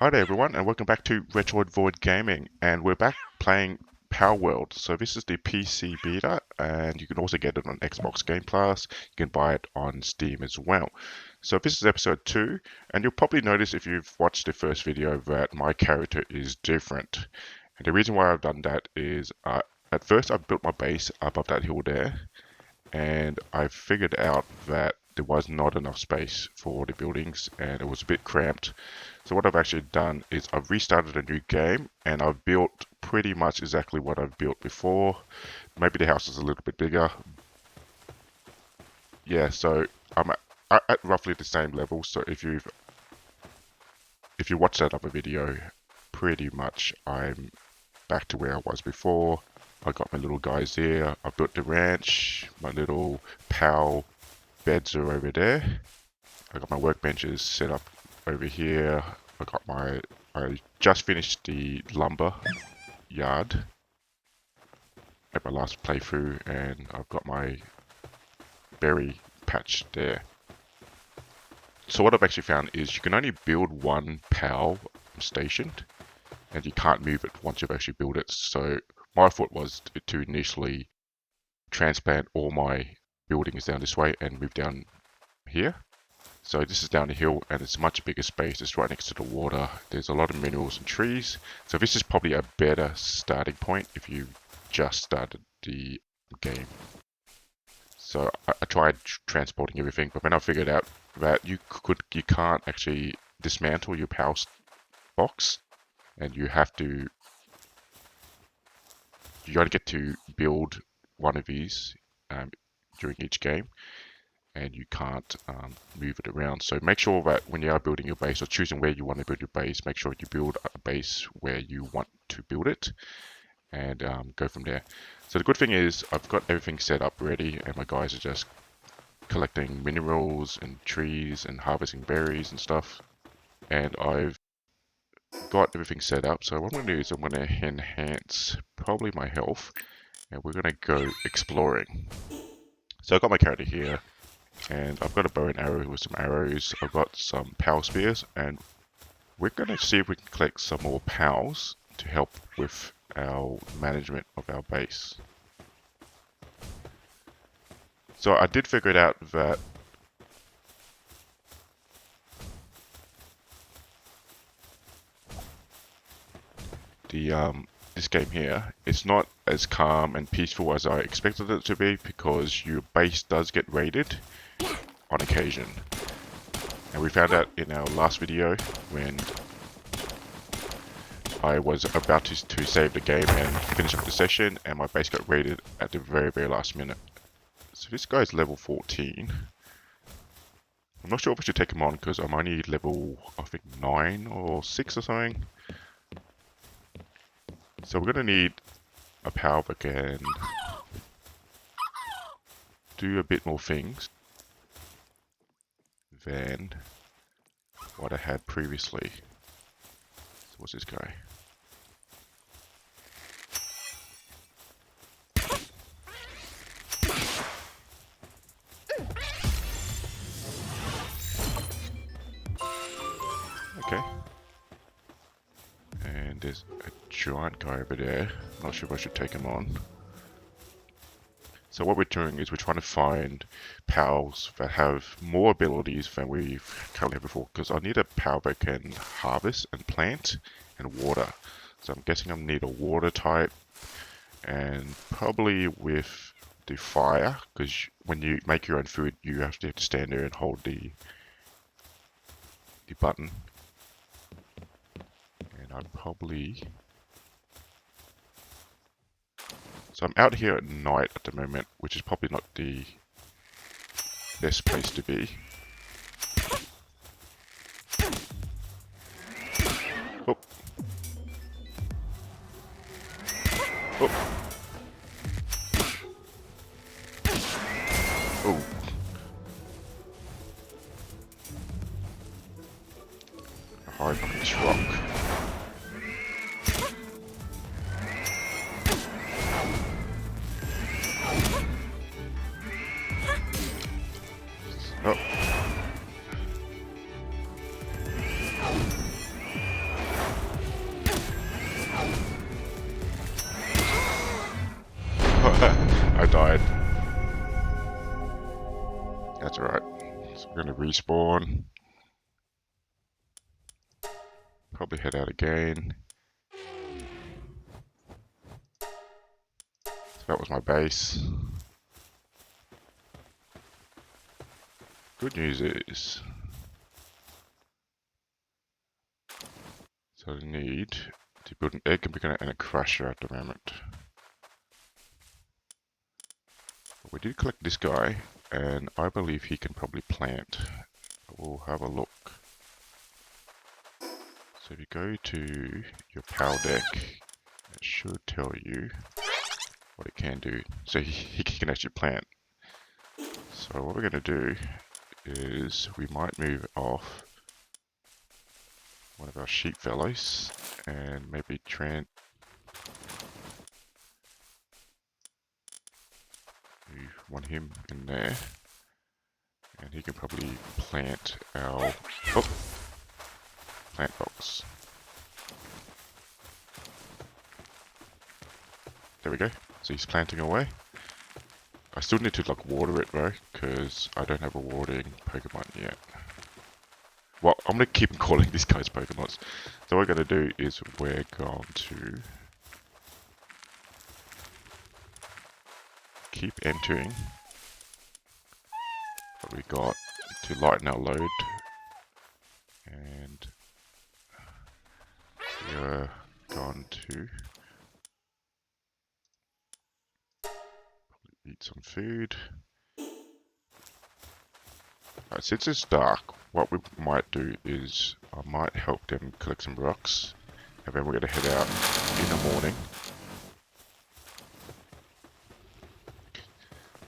Hi there everyone and welcome back to Retrovoid Gaming, and we're back playing PALWORLD. So this is the PC beta and you can also get it on Xbox Game Pass. You can buy it on Steam as well. So this is episode 2, and you'll probably notice if you've watched the first video that my character is different. And the reason why I've done that is at first I built my base above that hill there, and I figured out that there was not enough space for the buildings and it was a bit cramped. So what I've actually done is I've restarted a new game and I've built pretty much exactly what I've built before. Maybe the house is a little bit bigger. Yeah, so I'm at roughly the same level. So if you watch that other video, pretty much I'm back to where I was before. I got my little guys here. I built the ranch. My little PAL beds are over there. I got my workbenches set up over here. I just finished the lumber yard at my last playthrough, and I've got my berry patch there. So what I've actually found is you can only build one PAL station and you can't move it once you've actually built it. So my thought was to initially transplant all my buildings down this way and move down here. So this is down the hill and it's a much bigger space. It's right next to the water. There's a lot of minerals and trees. So this is probably a better starting point if you just started the game. So I tried transporting everything, but then I figured out that you can't actually dismantle your power box, and you only get to build one of these during each game, and you can't move it around. So make sure that when you are building your base or choosing where you want to build your base, make sure you build a base where you want to build it and go from there. So the good thing is I've got everything set up ready and my guys are just collecting minerals and trees and harvesting berries and stuff. And I've got everything set up. So what I'm going to do is I'm going to enhance probably my health and we're going to go exploring. So I've got my character here. And I've got a bow and arrow with some arrows. I've got some power spears, and we're going to see if we can collect some more powers to help with our management of our base. So I did figure it out that this game here, it's not as calm and peaceful as I expected it to be, because your base does get raided on occasion. And we found out in our last video when I was about to save the game and finish up the session, and my base got raided at the very, very last minute. So this guy's level 14. I'm not sure if I should take him on because I'm only level, I think, 9 or 6 or something. So we're going to need a power that can do a bit more things than what I had previously. So what's this guy? Okay. And there's a giant guy over there. Not sure if I should take him on. So what we're doing is we're trying to find pals that have more abilities than we've currently had before, because I need a pal that can harvest and plant and water. So I'm guessing I need a water type, and probably with the fire, because when you make your own food you have to stand there and hold the button. And I'm probably... So I'm out here at night at the moment, which is probably not the best place to be. Oh. Oh. Oh. Hide behind this rock. Oh. died. That's alright. So we're going to respawn. Probably head out again. So that was my base. Good news is, so I need to build an egg beacon and a crusher at the moment. But we did collect this guy, and I believe he can probably plant. We'll have a look. So if you go to your PAL deck, it should tell you what it can do. So he can actually plant. So what we're going to do is we might move off one of our sheep fellows and maybe we want him in there, and he can probably plant our plant box. There we go. So he's planting away. I still need to like water it though, because I don't have a watering Pokemon yet. Well, I'm going to keep calling these guys Pokemons. So what we're going to do is we're going to keep entering what we got to lighten our load. And we're going to eat some food. Right, since it's dark, what we might do is I might help them collect some rocks, and then we're going to head out in the morning.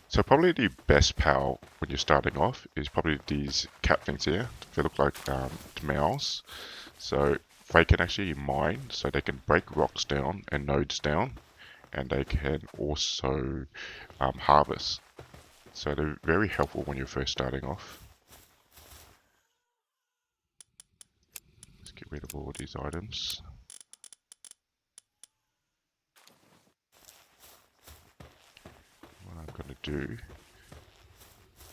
So probably the best PAL when you're starting off is probably these cat things here. They look like mouse. So they can actually mine, so they can break rocks down and nodes down, and they can also harvest. So they're very helpful when you're first starting off. Let's get rid of all these items. What I'm going to do,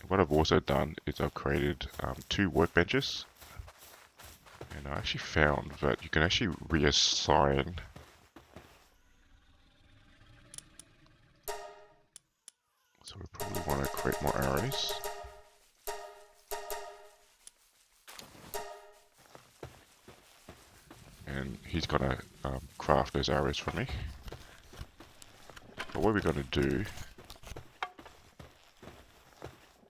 what I've also done is I've created 2 workbenches, and I actually found that you can actually reassign so we probably want to create more arrows. And he's gonna craft those arrows for me. But what we're gonna do,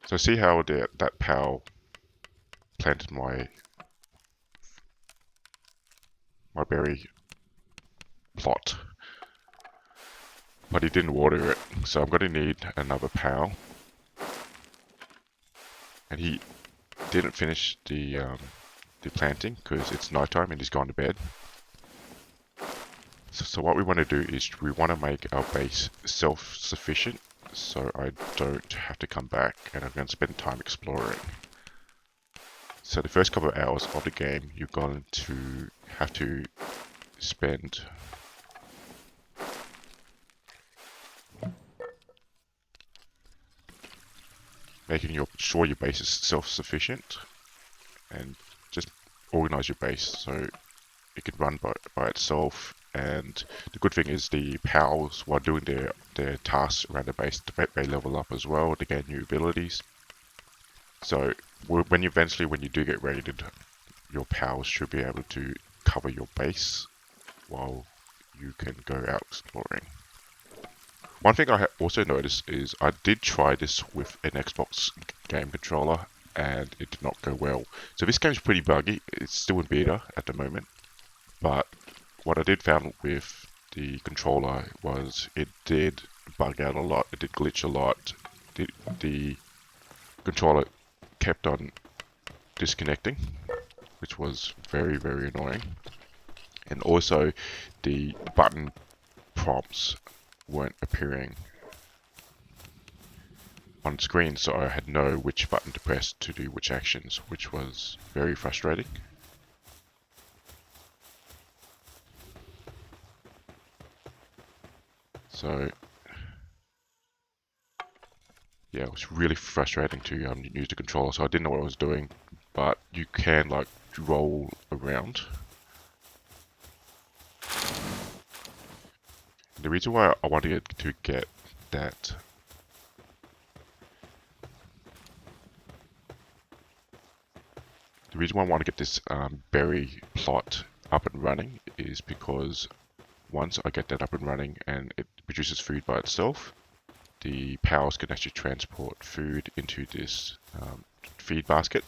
so see how that PAL planted my berry plot, but he didn't water it, so I'm gonna need another PAL. And he didn't finish the planting because it's nighttime and he's gone to bed. So what we want to do is we want to make our base self-sufficient, so I don't have to come back and I'm going to spend time exploring. So the first couple of hours of the game, you're going to have to spend making sure your base is self-sufficient, and just organize your base so it can run by itself. And the good thing is the PALs, while doing their tasks around the base, they level up as well to gain new abilities. So when you do get raided, your PALs should be able to cover your base while you can go out exploring. One thing I also noticed is I did try this with an Xbox game controller and it did not go well. So this game's pretty buggy. It's still in beta at the moment, but what I did found with the controller was it did bug out a lot. It did glitch a lot. The controller kept on disconnecting, which was very, very annoying. And also the button prompts weren't appearing on screen, so I had no which button to press to do which actions, which was very frustrating. So yeah, it was really frustrating to use the controller, so I didn't know what I was doing. But you can like roll around. The reason why I wanted to get that the reason why I want to get this berry plot up and running is because once I get that up and running and it produces food by itself, the pals can actually transport food into this feed basket,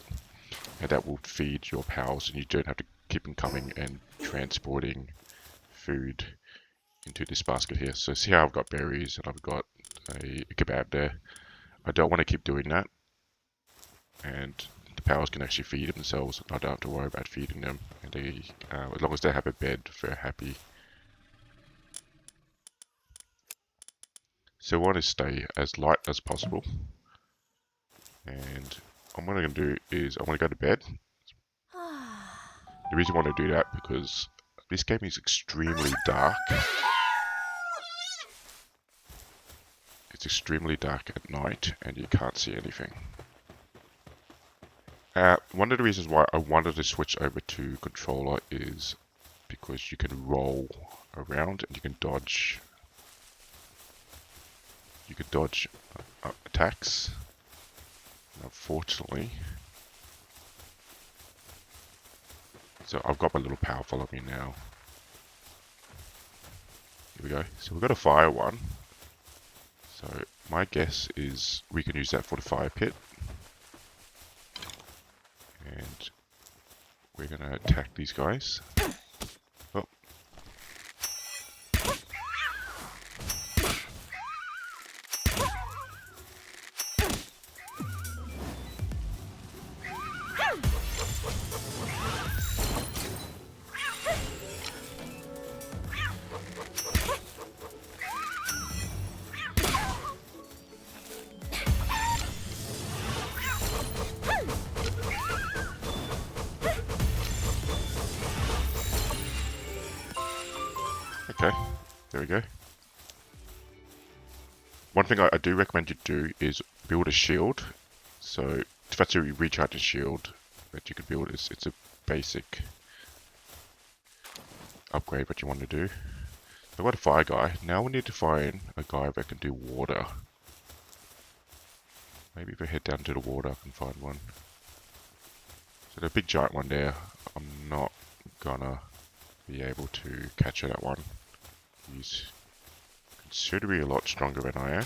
and that will feed your pals, and you don't have to keep them coming and transporting food into this basket here. So see how I've got berries and I've got a kebab there. I don't want to keep doing that, and the pals can actually feed themselves. I don't have to worry about feeding them, and they, as long as they have a bed, they're happy. So I want to stay as light as possible, and what I'm going to do is I want to go to bed. The reason I want to do that because this game is extremely dark. It's extremely dark at night and you can't see anything. One of the reasons why I wanted to switch over to controller is because you can roll around and you can dodge. You can dodge attacks. Unfortunately, so I've got my little pal follow me now. Here we go. So we've got a fire one. So my guess is we can use that for the fire pit. And we're going to attack these guys. Oh. Okay, there we go. One thing I do recommend you do is build a shield. So that's a recharging shield that you can build. It's a basic upgrade what you want to do. I've got a fire guy. Now we need to find a guy that can do water. Maybe if I head down to the water I can find one. So the big giant one there, I'm not gonna be able to catch that one. He's considerably a lot stronger than I am.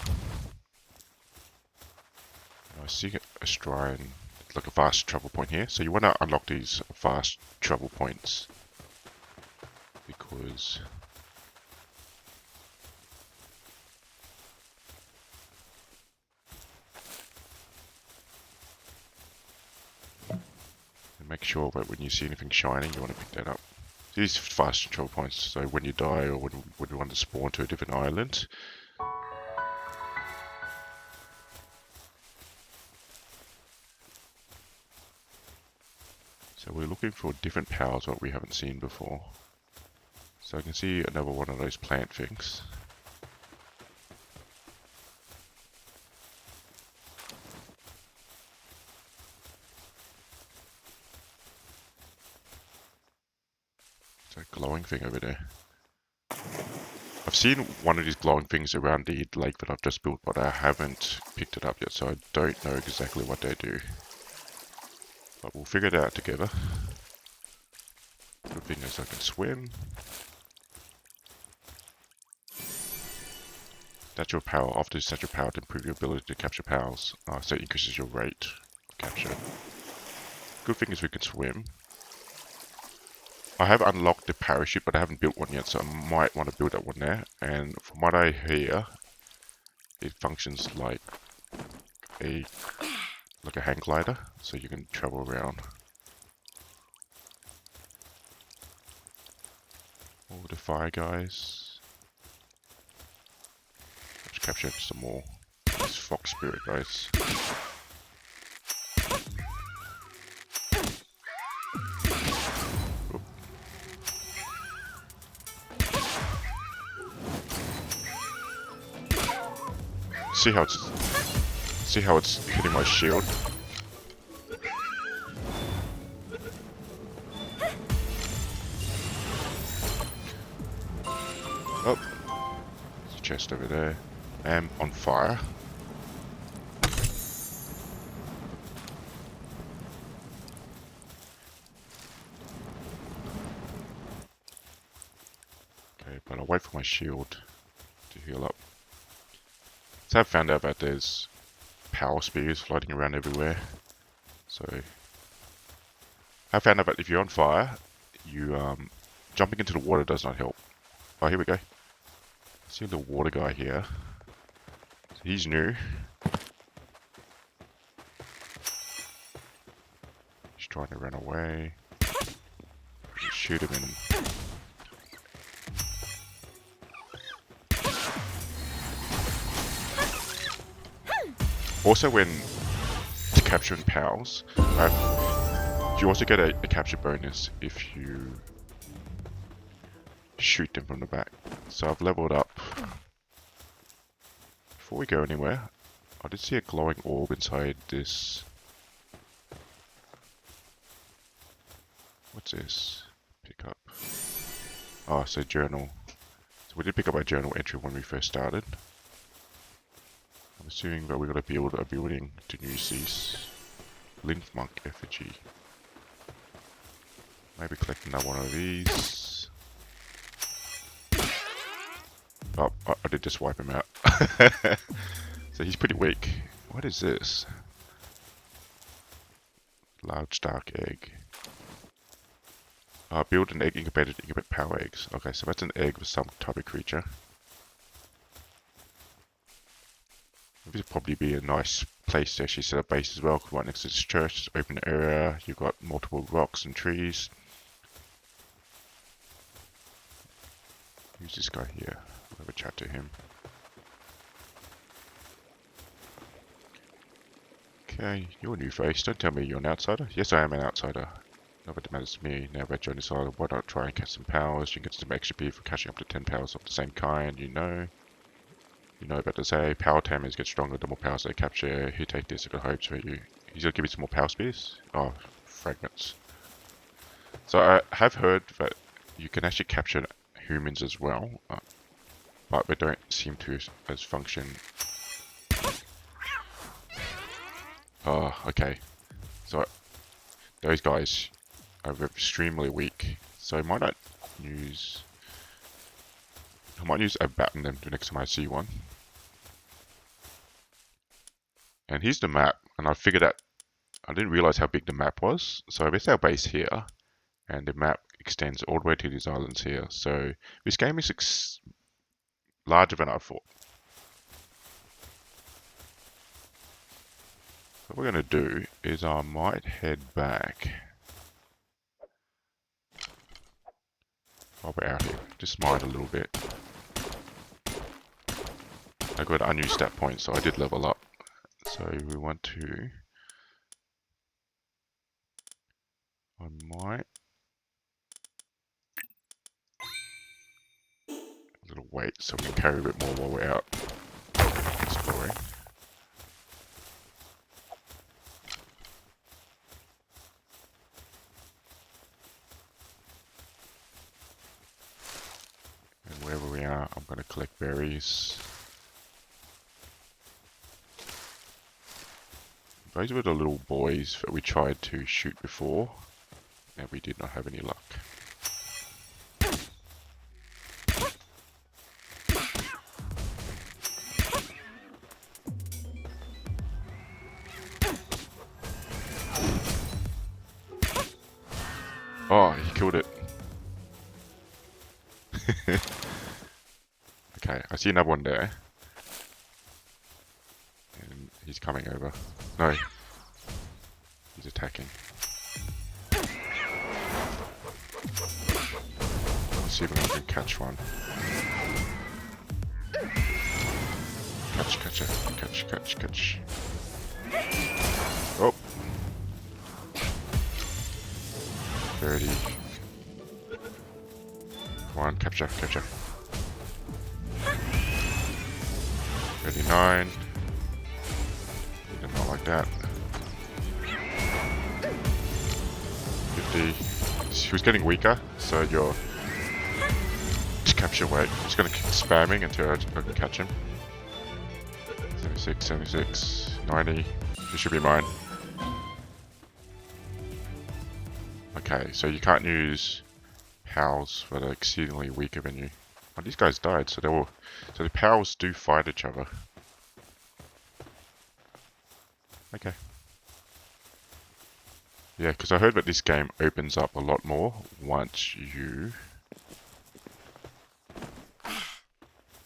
I see a shrine, like a fast travel point here. So you want to unlock these fast travel points because and make sure that when you see anything shining, you want to pick that up. These fast travel points, so when you die or when you want to spawn to a different island. So we're looking for different powers what we haven't seen before. So I can see another one of those plant things. It's a glowing thing over there. I've seen one of these glowing things around the lake that I've just built, but I haven't picked it up yet, so I don't know exactly what they do. But we'll figure it out together. Good thing is I can swim. Natural power. After natural power to improve your ability to capture pals. So it increases your rate of capture. Good thing is we can swim. I have unlocked the parachute, but I haven't built one yet, so I might want to build that one there. And from what I hear, it functions like a hang glider, so you can travel around. All the fire guys. Let's capture some more. These fox spirit guys. See See how it's hitting my shield? Oh, there's a chest over there. I am on fire. Okay, but I'll wait for my shield to heal up. So I've found out that there's power spears floating around everywhere. So I found out that if you're on fire, you jumping into the water does not help. Oh, here we go. See the water guy here. He's new. He's trying to run away. Shoot him in. Also, when capturing pals, you also get a capture bonus if you shoot them from the back. So I've leveled up. Before we go anywhere, I did see a glowing orb inside this. What's this? Pick up. Oh, so journal. So we did pick up our journal entry when we first started. I'm assuming that we're going to build a building to New Cease. Lymph Monk effigy. Maybe collect another one of these. Oh, I did just wipe him out. So he's pretty weak. What is this? Large dark egg. Build an egg incubator to incubate power eggs. Okay, so that's an egg with some type of creature. This would probably be a nice place to actually set up base as well. Right next to this church, open area. You've got multiple rocks and trees. Who's this guy here? We'll have a chat to him. Okay, you're a new face. Don't tell me you're an outsider. Yes, I am an outsider. Not that it matters to me. Now that I joined this island, why not try and catch some powers? You can get some XP for catching up to 10 powers of the same kind, you know. You know about to say, power tamers get stronger the more powers they capture. Here, take this, I got hopes for you. He's gonna give you some more power spears? Oh, fragments. So I have heard that you can actually capture humans as well, but they don't seem to as function. Oh, okay. So those guys are extremely weak, so I might not use. I might use a bat in them the next time I see one. And here's the map, and I figured out, I didn't realize how big the map was. So it's our base here, and the map extends all the way to these islands here. So this game is larger than I thought. What we're going to do is I might head back. While we're out here, just mine a little bit. I got unused stat points, so I did level up. So we want to. I might. A little weight so we can carry a bit more while we're out exploring. And wherever we are, I'm going to collect berries. Those were the little boys that we tried to shoot before, and we did not have any luck. Oh, he killed it. Okay, I see another one there. And he's coming over. No. He's attacking. Let's see if I can catch one. Catch. Oh. 30. Come on, capture. 39. like that. 50. He was getting weaker, so your capture weight. I'm just going to keep spamming until I can catch him. 76, 76, 90. This should be mine. Okay, so you can't use pals that are exceedingly weaker than you. Oh, these guys died, so the pals do fight each other. Okay. Yeah, because I heard that this game opens up a lot more once you...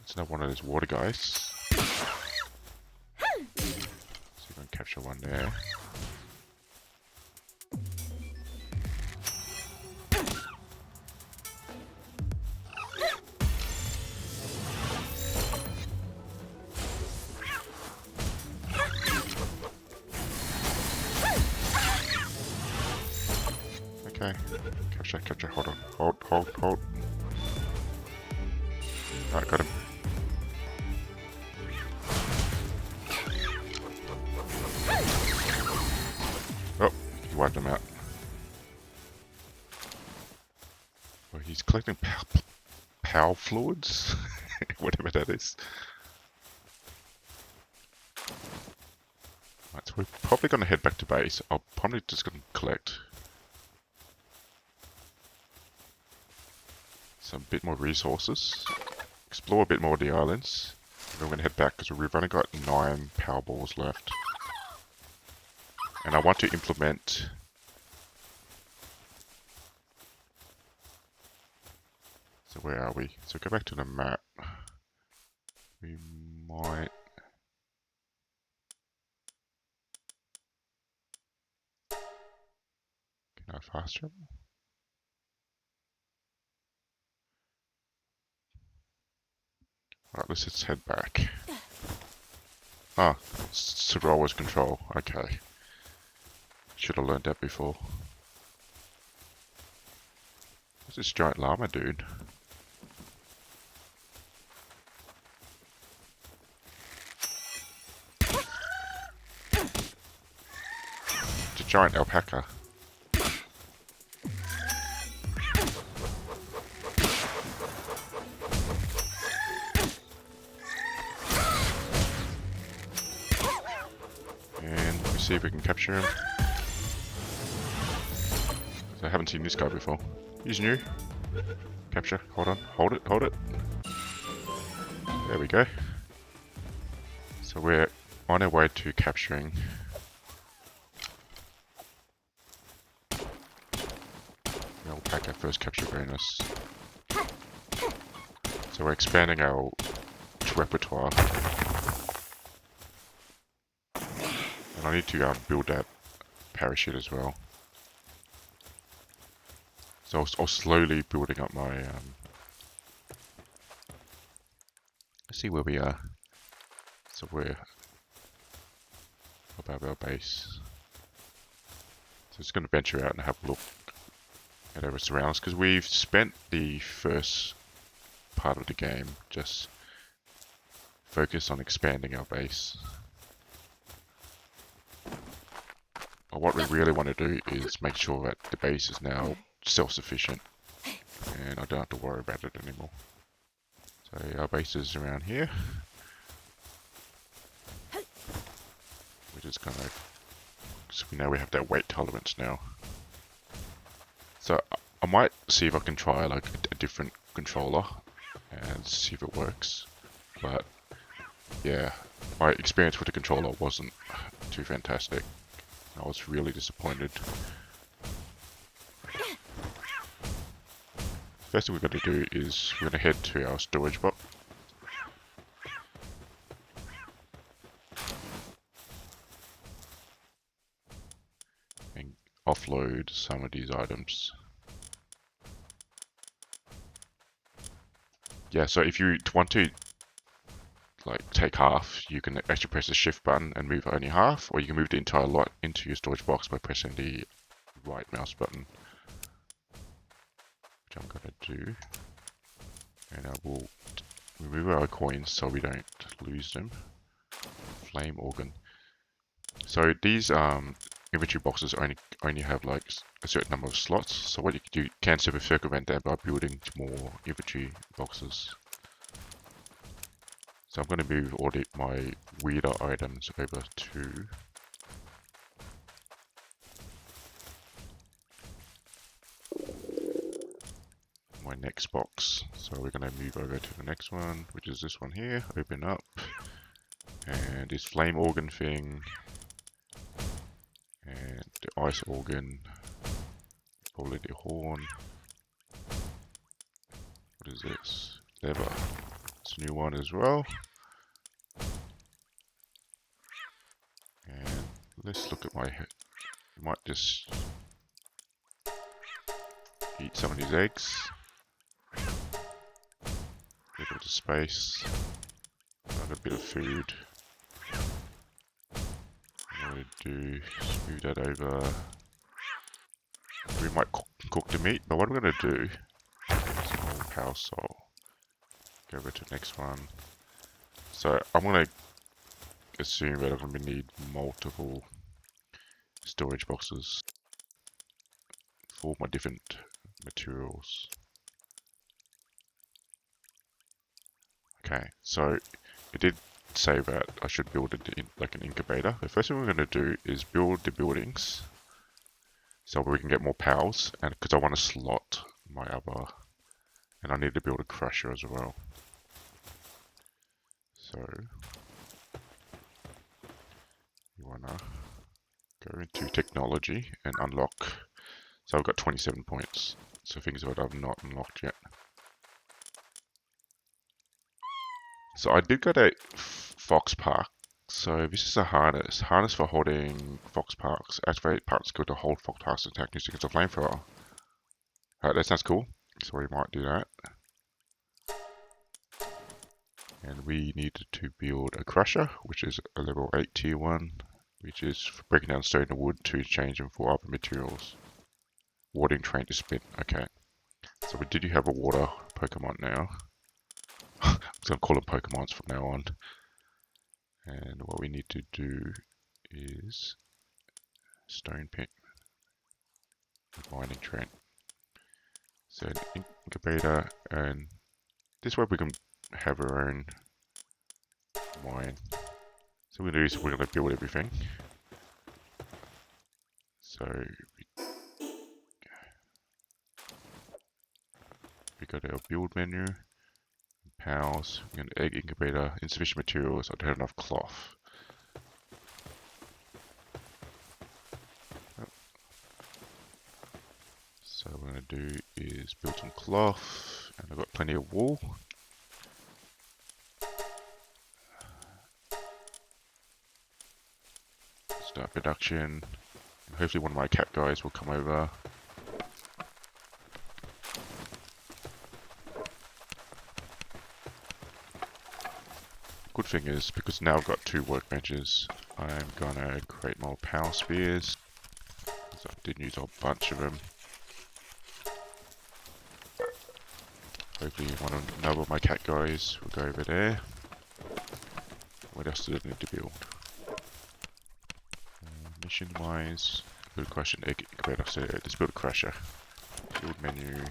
It's another one of those water guys. See if I can capture one there. Okay, capture, hold on. Hold. Alright, got him. Oh, he wiped him out. Oh, he's collecting power fluids? Whatever that is. Right, so we're probably going to head back to base. I'll probably just going to collect some bit more resources, explore a bit more of the islands, and then we're going to head back because we've only got 9 power balls left. And I want to implement so where are we? So go back to the map. We might can I fast travel? Alright, let's just head back. Ah, Sorowa's control. Okay. Should have learned that before. What's this giant llama dude? It's a giant alpaca. And let me see if we can capture him. I haven't seen this guy before. He's new. Capture. Hold on. Hold it. There we go. So we're on our way to capturing the alpaca. First capture bonus. So we're expanding our repertoire. And I need to build that parachute as well. So I'll slowly building up my, let's see where we are. So we're above our base. So just going to venture out and have a look at our surroundings, because we've spent the first part of the game just focused on expanding our base. But what we really want to do is make sure that the base is now self-sufficient and I don't have to worry about it anymore. So our base is around here. We're just gonna, so we know we have that weight tolerance now. So I might see if I can try like a different controller and see if it works. But yeah, my experience with the controller wasn't too fantastic. I was really disappointed. First thing we're going to do is we're going to head to our storage box. And offload some of these items. Yeah, so if you want to like take half, you can actually press the shift button and move only half, or you can move the entire lot into your storage box by pressing the right mouse button. Which I'm going to do. And I will remove our coins so we don't lose them. Flame organ. So these inventory boxes only have like a certain number of slots. So what you can do, you can circumvent that by building more inventory boxes. So I'm going to move all my weirder items over to my next box. So we're going to move over to the next one, which is this one here. Open up, and this flame organ thing, and the ice organ, probably the horn. What is this? Lever. It's a new one as well. And let's look at my head. I might just eat some of these eggs. Get a bit of space. I've got a bit of food. What do we do? Just move that over. We might cook the meat, but what I'm going to do is small power soul. Go over to the next one. So I'm going to assume that I'm going to need multiple storage boxes for my different materials. Okay, so it did say that I should build it in like an incubator. The first thing we're going to do is build the buildings so we can get more pals, and because I want to slot my other, and I need to build a crusher as well. So you want to go into technology and unlock. So I've got 27 points, so things that I've not unlocked yet. So I did get a fox park. So this is a harness. Harness for holding fox parks. Activate parts skill to hold fox parks and attack using a flamethrower. Alright, that sounds cool. So we might do that. And we needed to build a crusher, which is a level 8 tier 1, which is for breaking down stone and wood to exchange them for other materials. Watering train to spin. Okay. So we did have a water Pokemon now. I'm just going to call them Pokemons from now on. And what we need to do is stone pick, mining train. So an incubator, and this way we can have our own mine. So we're going to do is we're going to build everything. So we go to our build menu, pals, we're going to egg incubator, insufficient materials, I don't have enough cloth. So what we're going to do is build some cloth, and I've got plenty of wool. Start production. Hopefully one of my cat guys will come over. Good thing is, because now I've got 2 workbenches, I'm gonna create more power spheres. So I did use a bunch of them. Hopefully another of my cat guys will go over there. What else do I need to build? Mission wise, build a crusher and egg incubator. So let's build a crusher. Build menu.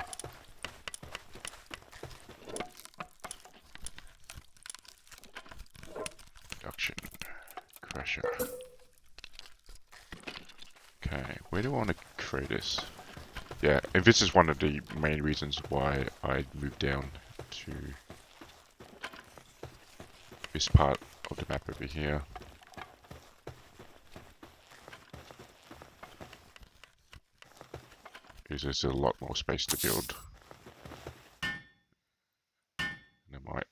Production. Crusher. Okay, where do I want to create this? Yeah, and this is one of the main reasons why I moved down to this part of the map over here. Because there's a lot more space to build. And I might...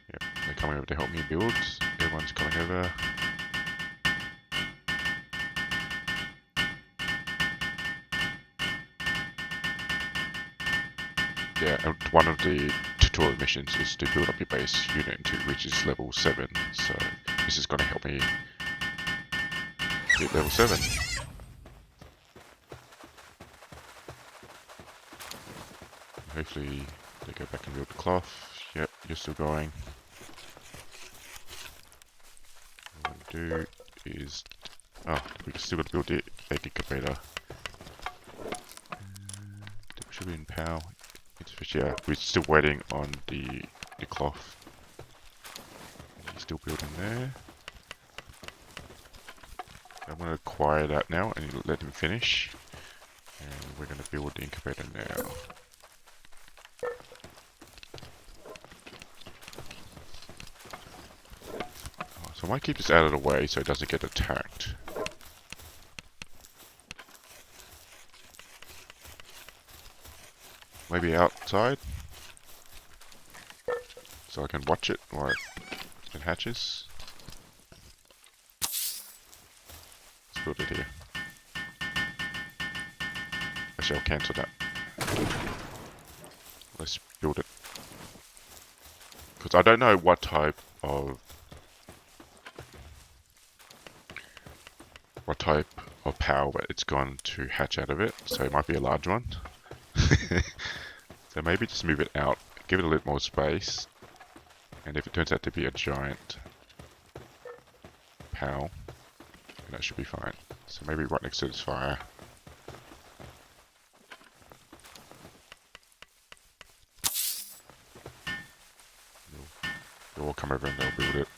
Yeah, they're coming over to help me build. Everyone's coming over. Yeah, and one of the tutorial missions is to build up your base unit until it reaches level 7. So this is going to help me hit level 7. Hopefully they go back and build the cloth. Yep, you're still going. do is... Oh, we still got to build the egg incubator. Should be in PAL. Yeah, we're still waiting on the cloth. He's still building there. I'm going to acquire that now and let him finish. And we're going to build the incubator now. Oh, so I might keep this out of the way so it doesn't get attacked. Maybe outside? So I can watch it while it hatches. Let's build it here. Actually, I'll cancel that. Let's build it. Because I don't know what type of power it's going to hatch out of it. So it might be a large one. So maybe just move it out, give it a little more space. And if it turns out to be a giant PAL, that should be fine. So maybe right next to this fire. They'll all come over and they'll build it.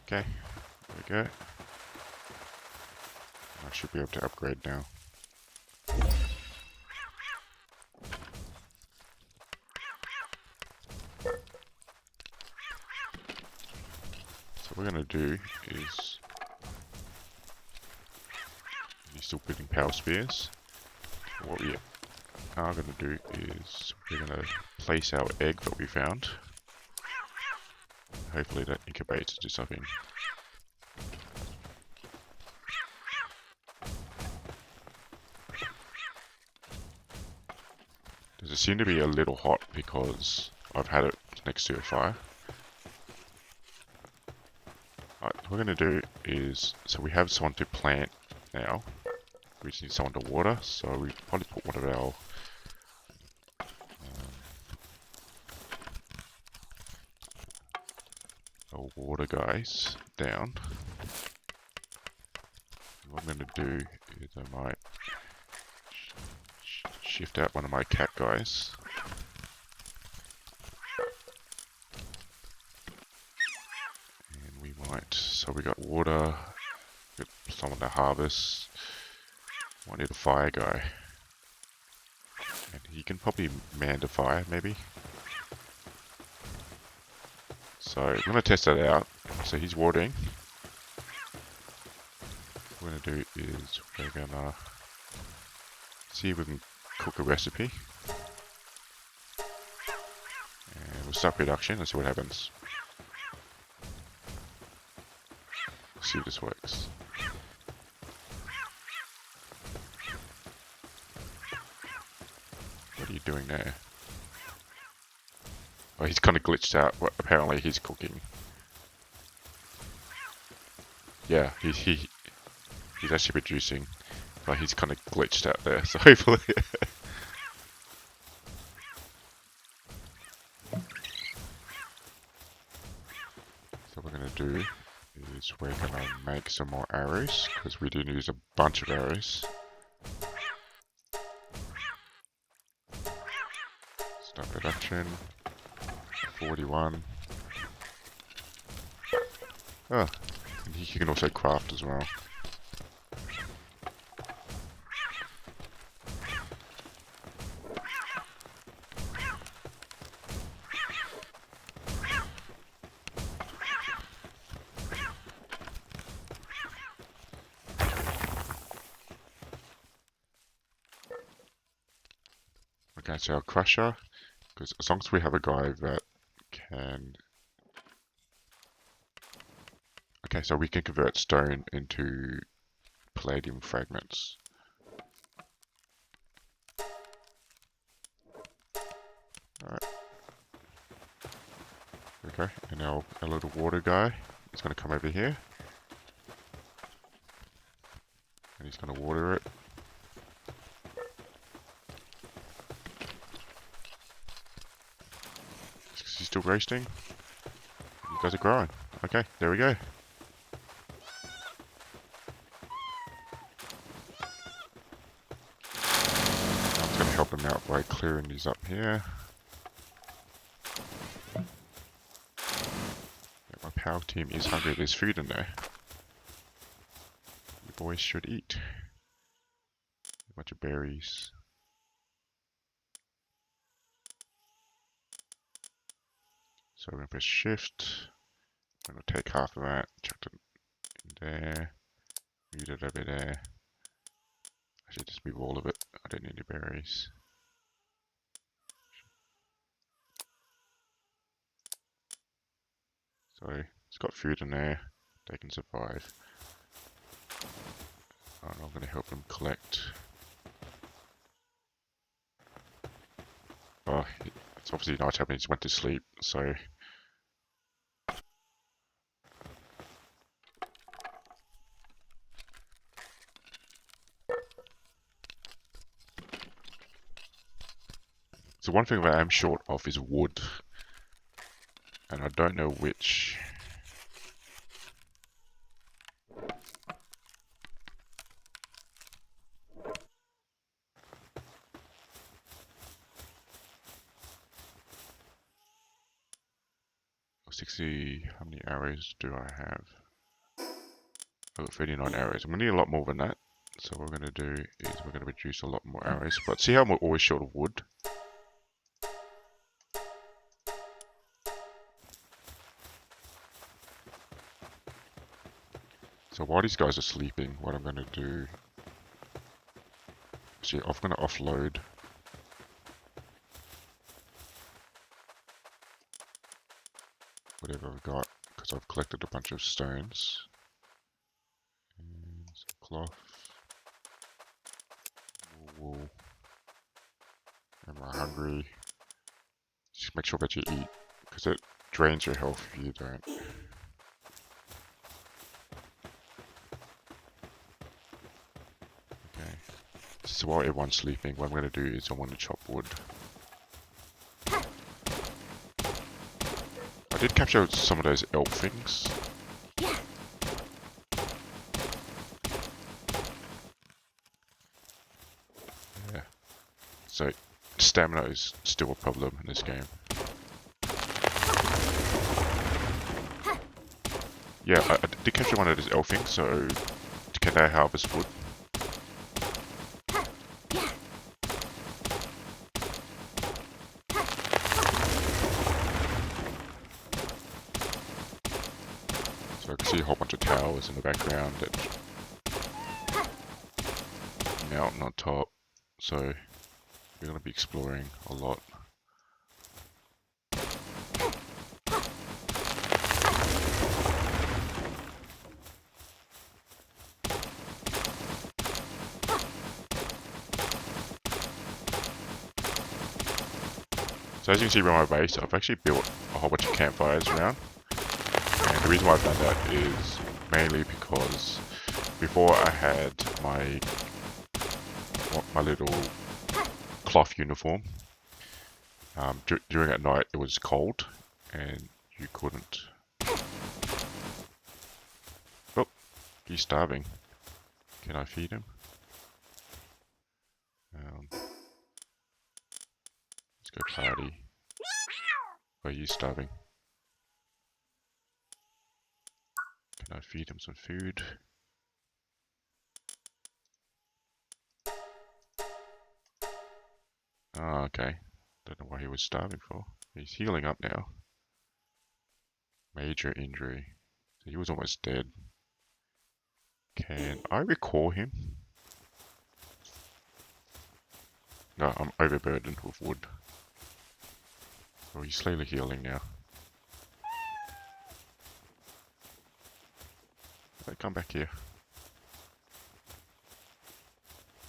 Okay, there we go. I should be able to upgrade now. So what we're going to do is... You're still building power spears. What we are going to do is we're going to place our egg that we found. Hopefully that incubates to do something. Does it seem to be a little hot because I've had it next to a fire? Alright, what we're going to do is, so we have someone to plant now. We just need someone to water, so we probably put one of our water guys down. And what I'm going to do is I might shift out one of my cat guys. And we might, so we got water, got someone to harvest. I need a fire guy. And he can probably man the fire, maybe. So I'm going to test that out. So he's watering. What we're going to do is we're going to see if we can cook a recipe. And we'll start production and see what happens. Let's see if this works. What are you doing there? Oh, he's kind of glitched out. Well, apparently he's cooking. Yeah, he's actually producing. But he's kind of glitched out there, so hopefully... So what we're going to do is we're going to make some more arrows, because we do use a bunch of arrows. Start production. 41. Oh, and you can also craft as well. Okay, so our crusher, because as long as we have a guy that can... Okay, so we can convert stone into palladium fragments. Alright. There we go, and our little water guy is going to come over here. And he's going to water it. Is he still roasting? You guys are growing. Okay, there we go. I'm just going to help him out by clearing these up here. Yeah, my power team is hungry. There's food in there. You boys should eat. A bunch of berries. So we're going to press shift. I'm going to take half of that, chuck it in there, move it over there. Actually, just move all of it. I don't need any berries. So it's got food in there. They can survive. And I'm going to help them collect. Oh, it's obviously night time. He just went to sleep. So one thing that I am short of is wood, and I don't know which. Oh, 60. How many arrows do I have? I've got 39 arrows. I'm going to need a lot more than that. So what we're going to do is we're going to produce a lot more arrows. But see how we're always short of wood? So while these guys are sleeping, what I'm going to do... See, I'm going to offload. Whatever I've got, because I've collected a bunch of stones. And some cloth. Wool. Am I hungry? Just make sure that you eat, because it drains your health if you don't. Okay. So while everyone's sleeping, what I'm going to do is I want to chop wood. I did capture some of those elk things. Yeah. So stamina is still a problem in this game. Yeah, I did capture one of those elk things, so can I harvest wood? So I can see a whole bunch of towers in the background that mountain on top. So we're going to be exploring a lot. So as you can see around my base, I've actually built a whole bunch of campfires around. And the reason why I've done that is mainly because before I had my little cloth uniform, during at night it was cold and you couldn't... Oh, he's starving. Can I feed him? Let's go party. Oh, he's starving. Can I feed him some food? Oh, okay. Don't know what he was starving for. He's healing up now. Major injury. So he was almost dead. Can I recall him? No, I'm overburdened with wood. Oh, he's slowly healing now. Come back here.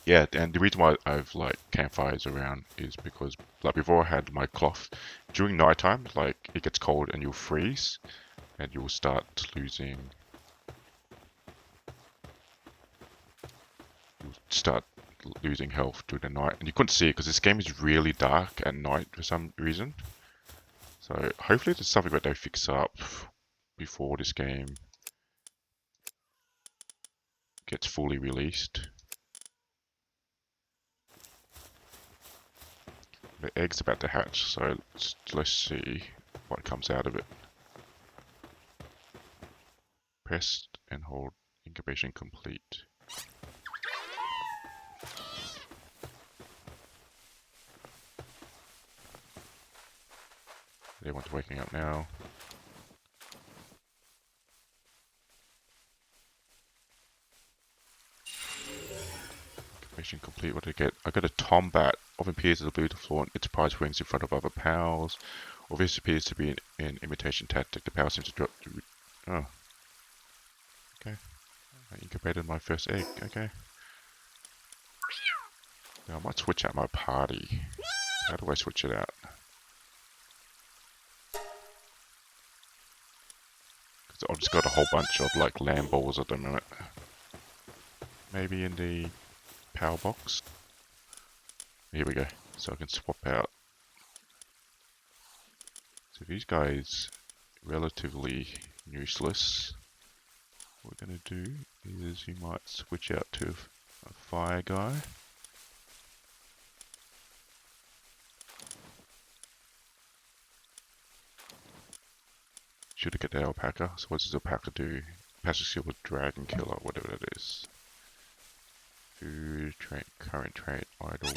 Yeah, and the reason why I've like campfires around is because like before I had my cloth. During nighttime, like it gets cold and you'll freeze, and you'll start losing. You'll start losing health during the night, and you couldn't see it because this game is really dark at night for some reason. So hopefully there's something that they fix up before this game gets fully released. The egg's about to hatch, so let's see what comes out of it. Press and hold incubation complete. Everyone's waking up now. Mission complete. What did I get? I got a tombat. Often appears as a blue to flaunt its prize wings in front of other pals. Or this appears to be an imitation tactic. The pal seems to drop. Oh. Okay. I incubated my first egg. Okay. Now I might switch out my party. How do I switch it out? Because I've just got a whole bunch of like land balls at the minute. Maybe in the power box. Here we go. So I can swap out. So these guys relatively useless. What we're going to do is you might switch out to a fire guy. Should have get the alpaca. So what does the alpaca do? Passive skill with dragon killer, whatever that is. Food, trait, current trait, idle.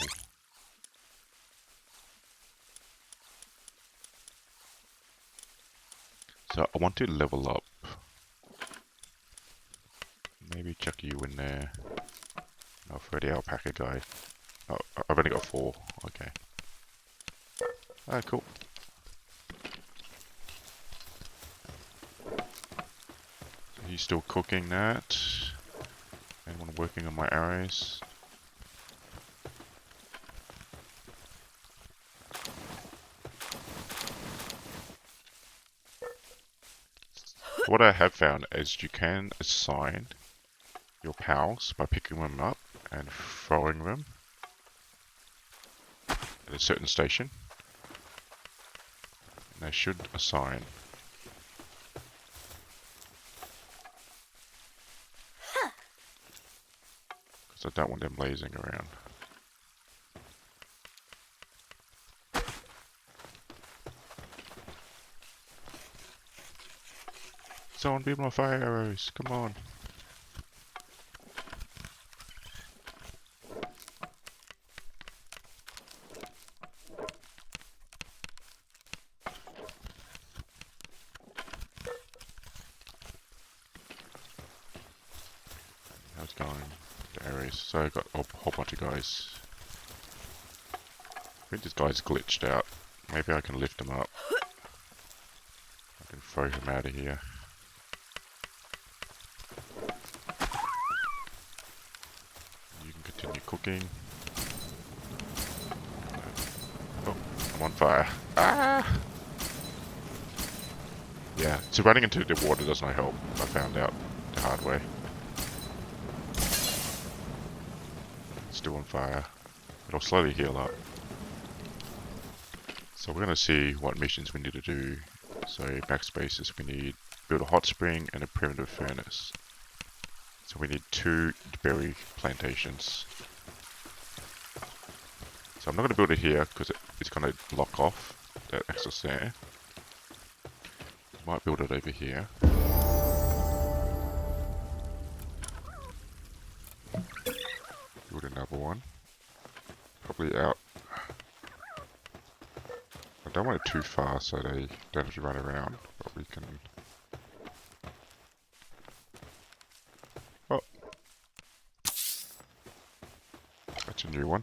So I want to level up. Maybe chuck you in there. Oh, for the alpaca guy. Oh, I've only got 4. Okay. Ah, cool. So he's still cooking that. Anyone working on my arrows? What I have found is you can assign your pals by picking them up and throwing them at a certain station. And they should assign. Because I don't want them lazing around. Someone be my fire arrows, come on. How's it going? The arrows. So I got a whole bunch of guys. I think this guy's glitched out. Maybe I can lift him up. I can throw him out of here. Cooking. Oh, I'm on fire. Ah! Yeah, so running into the water does not help. I found out the hard way. Still on fire. It'll slowly heal up. So we're going to see what missions we need to do. So backspace is we need build a hot spring and a primitive furnace. So we need 2 berry plantations. So I'm not going to build it here because it's going to block off that access there. Might build it over here. Build another one. Probably out. I don't want it too far so they don't have to run around, but we can... Oh! That's a new one.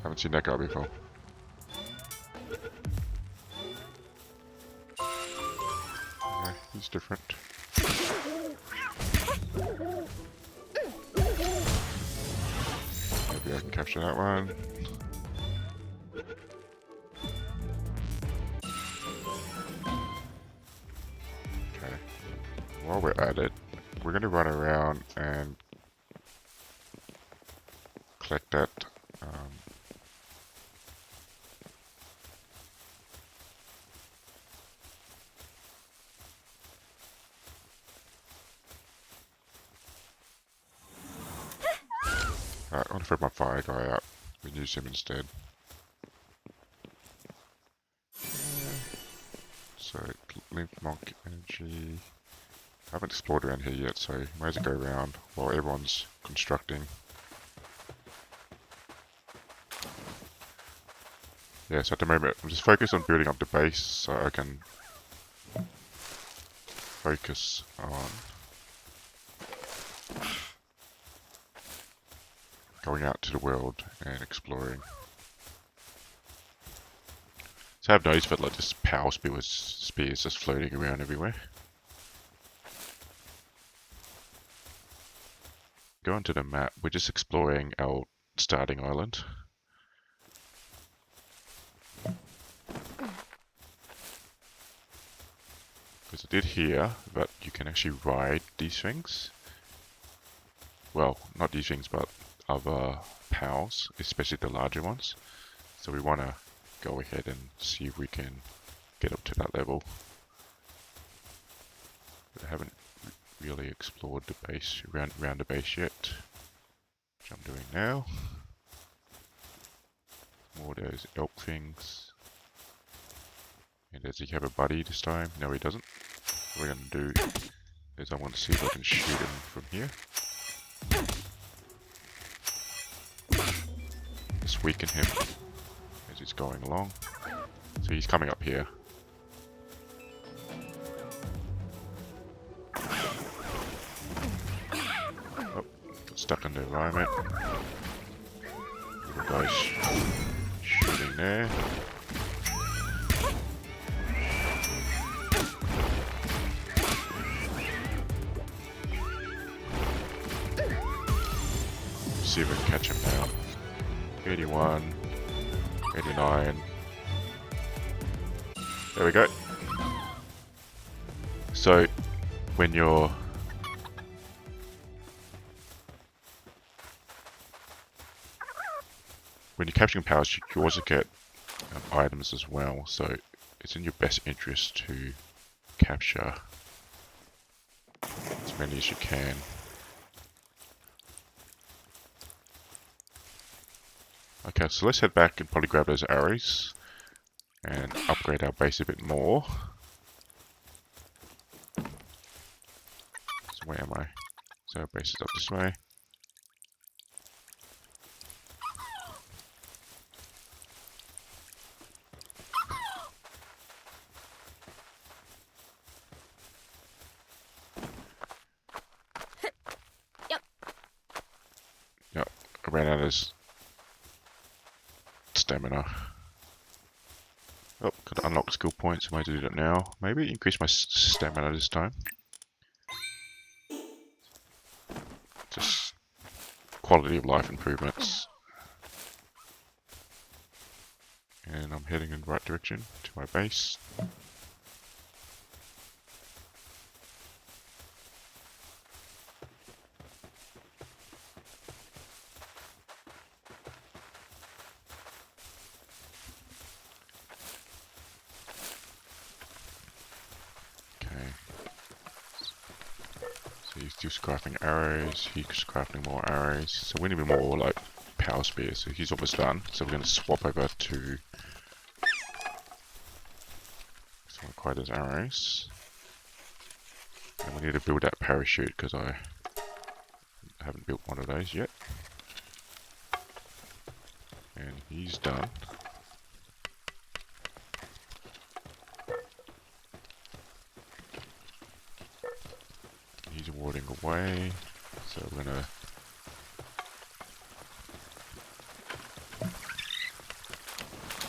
Haven't seen that guy before. Yeah, he's different. Maybe I can capture that one. while we're at it, we're going to run around and collect that I want to throw my fire guy out. We can use him instead. So, Link Monk Energy. I haven't explored around here yet, so might as well go around while everyone's constructing. Yeah, so at the moment I'm just focused on building up the base so I can focus on going out to the world and exploring. So I have noticed that like this power spears just floating around everywhere. Go onto the map, we're just exploring our starting island. Because I did hear that you can actually ride these things. Well, not these things, but other PALs, especially the larger ones. So we want to go ahead and see if we can get up to that level. But I haven't really explored the base, around the base yet, which I'm doing now. More of those elk things. And does he have a buddy this time? No, he doesn't. What we're going to do is I want to see if I can shoot him from here. Just weaken him as he's going along. So he's coming up here. Oh, got stuck in the environment. Little guy's shooting there. See if we can catch him now. 81, 89. There we go. So when you're capturing powers, you also get items as well. So it's in your best interest to capture as many as you can. Okay, so let's head back and probably grab those arrows and upgrade our base a bit more. So where am I? So our base is up this way. Yep, I ran out of stamina. Oh, got to unlock skill points. I might do that now. Maybe increase my stamina this time. Just quality of life improvements. And I'm heading in the right direction to my base. He's just crafting arrows, he's crafting more arrows, so we need more like power spears, so he's almost done, so we're going to swap over to acquire those arrows, and we need to build that parachute because I haven't built one of those yet, and he's done. He's warding away, so we're gonna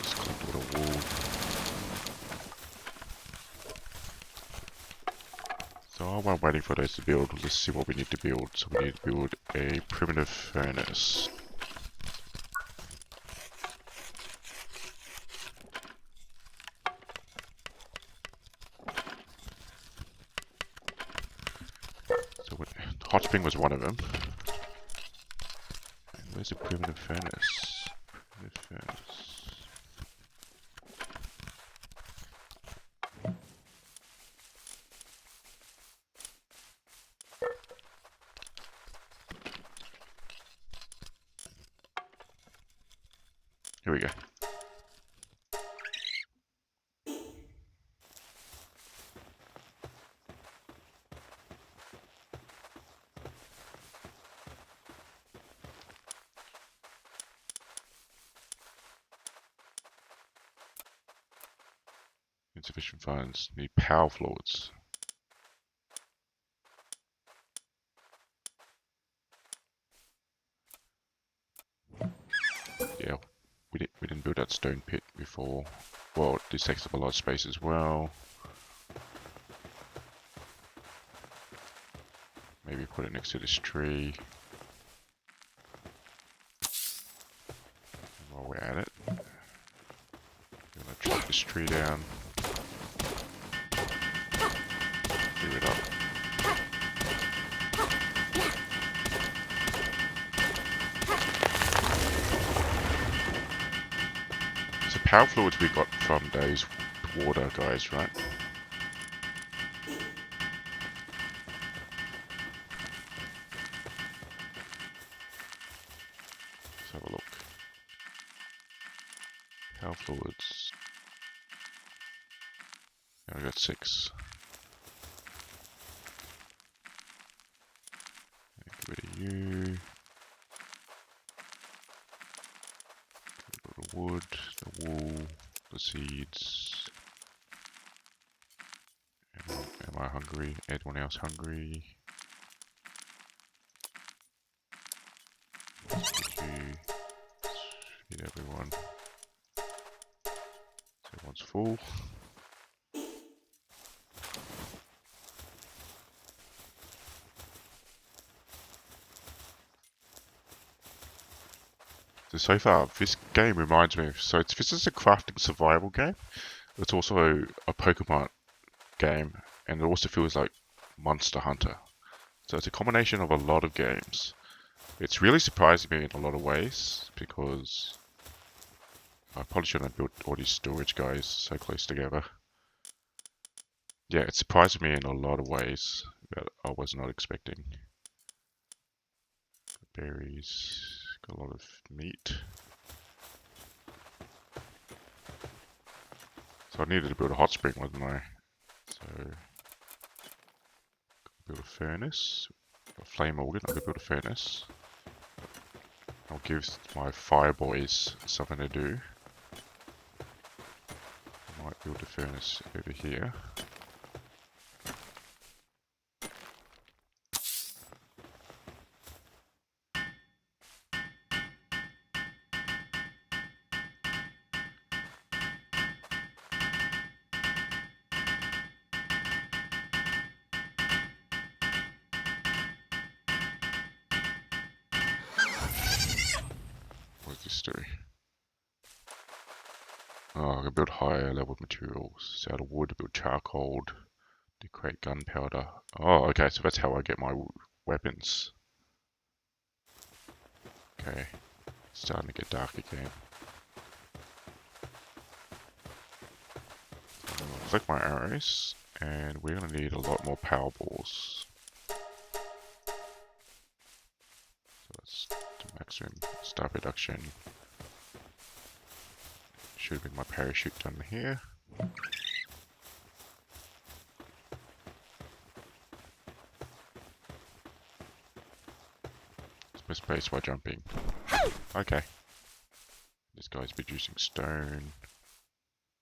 just collect a little wool. So while we're waiting for those to build, let's see what we need to build. So we need to build a primitive furnace. Hot spring was one of them. And where's the primitive furnace? Primitive furnace. Here we go. Insufficient funds. Need power floors. Yeah, we didn't build that stone pit before. Well, this takes up a lot of space as well. Maybe put it next to this tree. While we're at it, I'm gonna chop this tree down. Clear it up. So power fluids we got from those water guys, right? Let's have a look. Power fluids. Yeah, I got 6. Get rid of you. Get rid of the wood, the wool, the seeds. Am I hungry? Anyone else hungry? Feed everyone. So everyone's full. So far, this game reminds me of, this is a crafting survival game. It's also a Pokemon game, and it also feels like Monster Hunter. So it's a combination of a lot of games. It's really surprising me in a lot of ways, because I probably shouldn't have built all these storage guys so close together. Yeah, it surprised me in a lot of ways that I was not expecting. Berries, got a lot of meat. So I needed to build a hot spring, wasn't I? So, build a furnace, a flame organ, I could build a furnace. I'll give my fire boys something to do. I might build a furnace over here. What does this do? Oh, I can build higher level materials. So out of wood, build charcoal, to create gunpowder. Oh, okay, so that's how I get my weapons. Okay, it's starting to get dark again. I'm gonna click my arrows, and we're gonna need a lot more power balls. So that's the maximum star reduction. Should be my parachute done here. Press space while jumping. Okay. This guy's producing stone.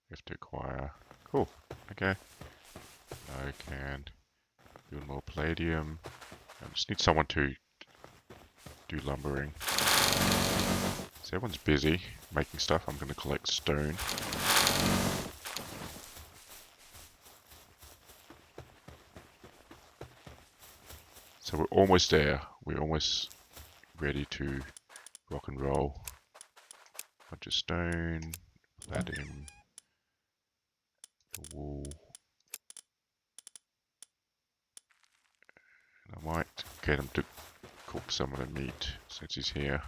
We have to acquire. Cool. Okay. I can build more palladium. I just need someone to do lumbering. So everyone's busy making stuff. I'm going to collect stone. So we're almost there. We're almost ready to rock and roll. Bunch of stone, palladium, the wool. And I might get him to cook some of the meat since he's here.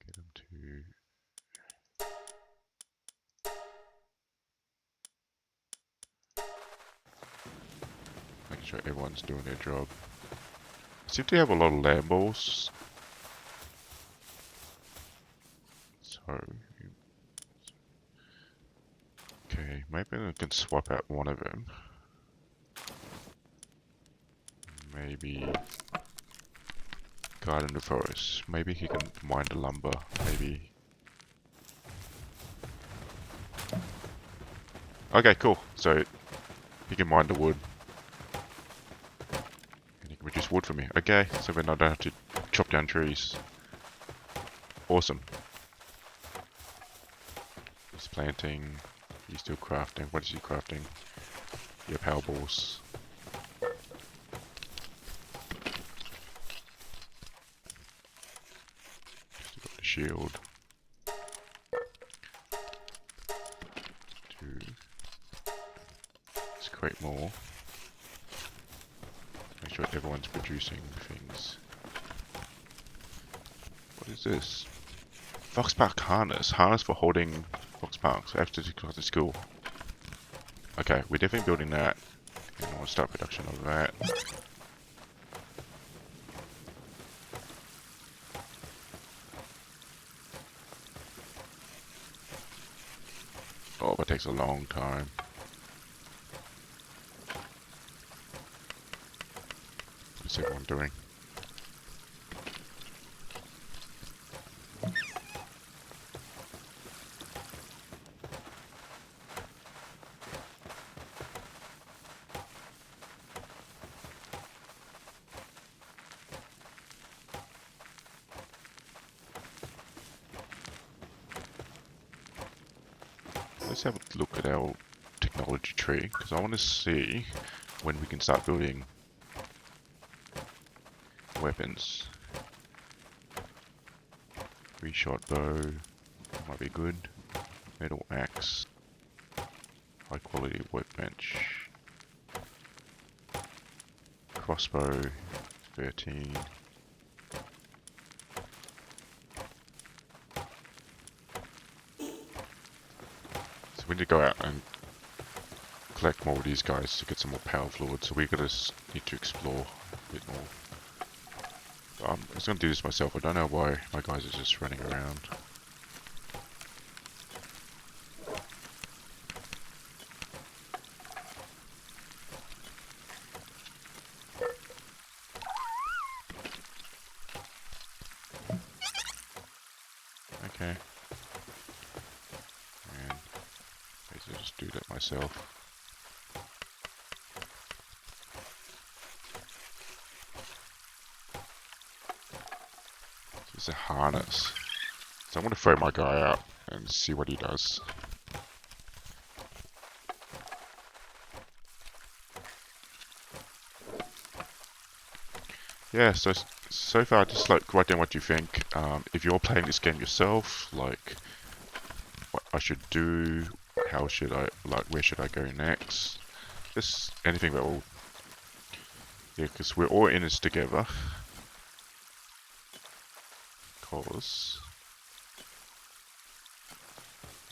Get him to... Make sure everyone's doing their job. I seem to have a lot of lamb balls. So... Okay, maybe I can swap out one of them. Maybe... Guard in the forest. Maybe he can mine the lumber. Maybe... Okay, cool. So, he can mine the wood. And he can produce wood for me. Okay, so then I don't have to chop down trees. Awesome. He's planting. He's still crafting. What is he crafting? Yeah, power balls. Still got the shield. 2. Let's create more. Make sure everyone's producing things. What is this? Foxpark harness. Harness for holding Foxparks after the school. Okay, we're definitely building that. And I want to start production of that. Oh, but it takes a long time. What's everyone doing? Let's have a look at our technology tree, because I want to see when we can start building weapons. 3-shot bow might be good. Metal axe. High quality workbench. Crossbow 13. We need to go out and collect more of these guys to get some more power fluid, so we're gonna need to explore a bit more. I was gonna do this myself, I don't know why my guys are just running around. Okay. And I'll just do that myself. It's a harness. So I'm going to throw my guy out and see what he does. Yeah, so far just like write down what you think. If you're playing this game yourself, like what I should do, how should I, like where should I go next? Just anything that will, yeah, because we're all in this together.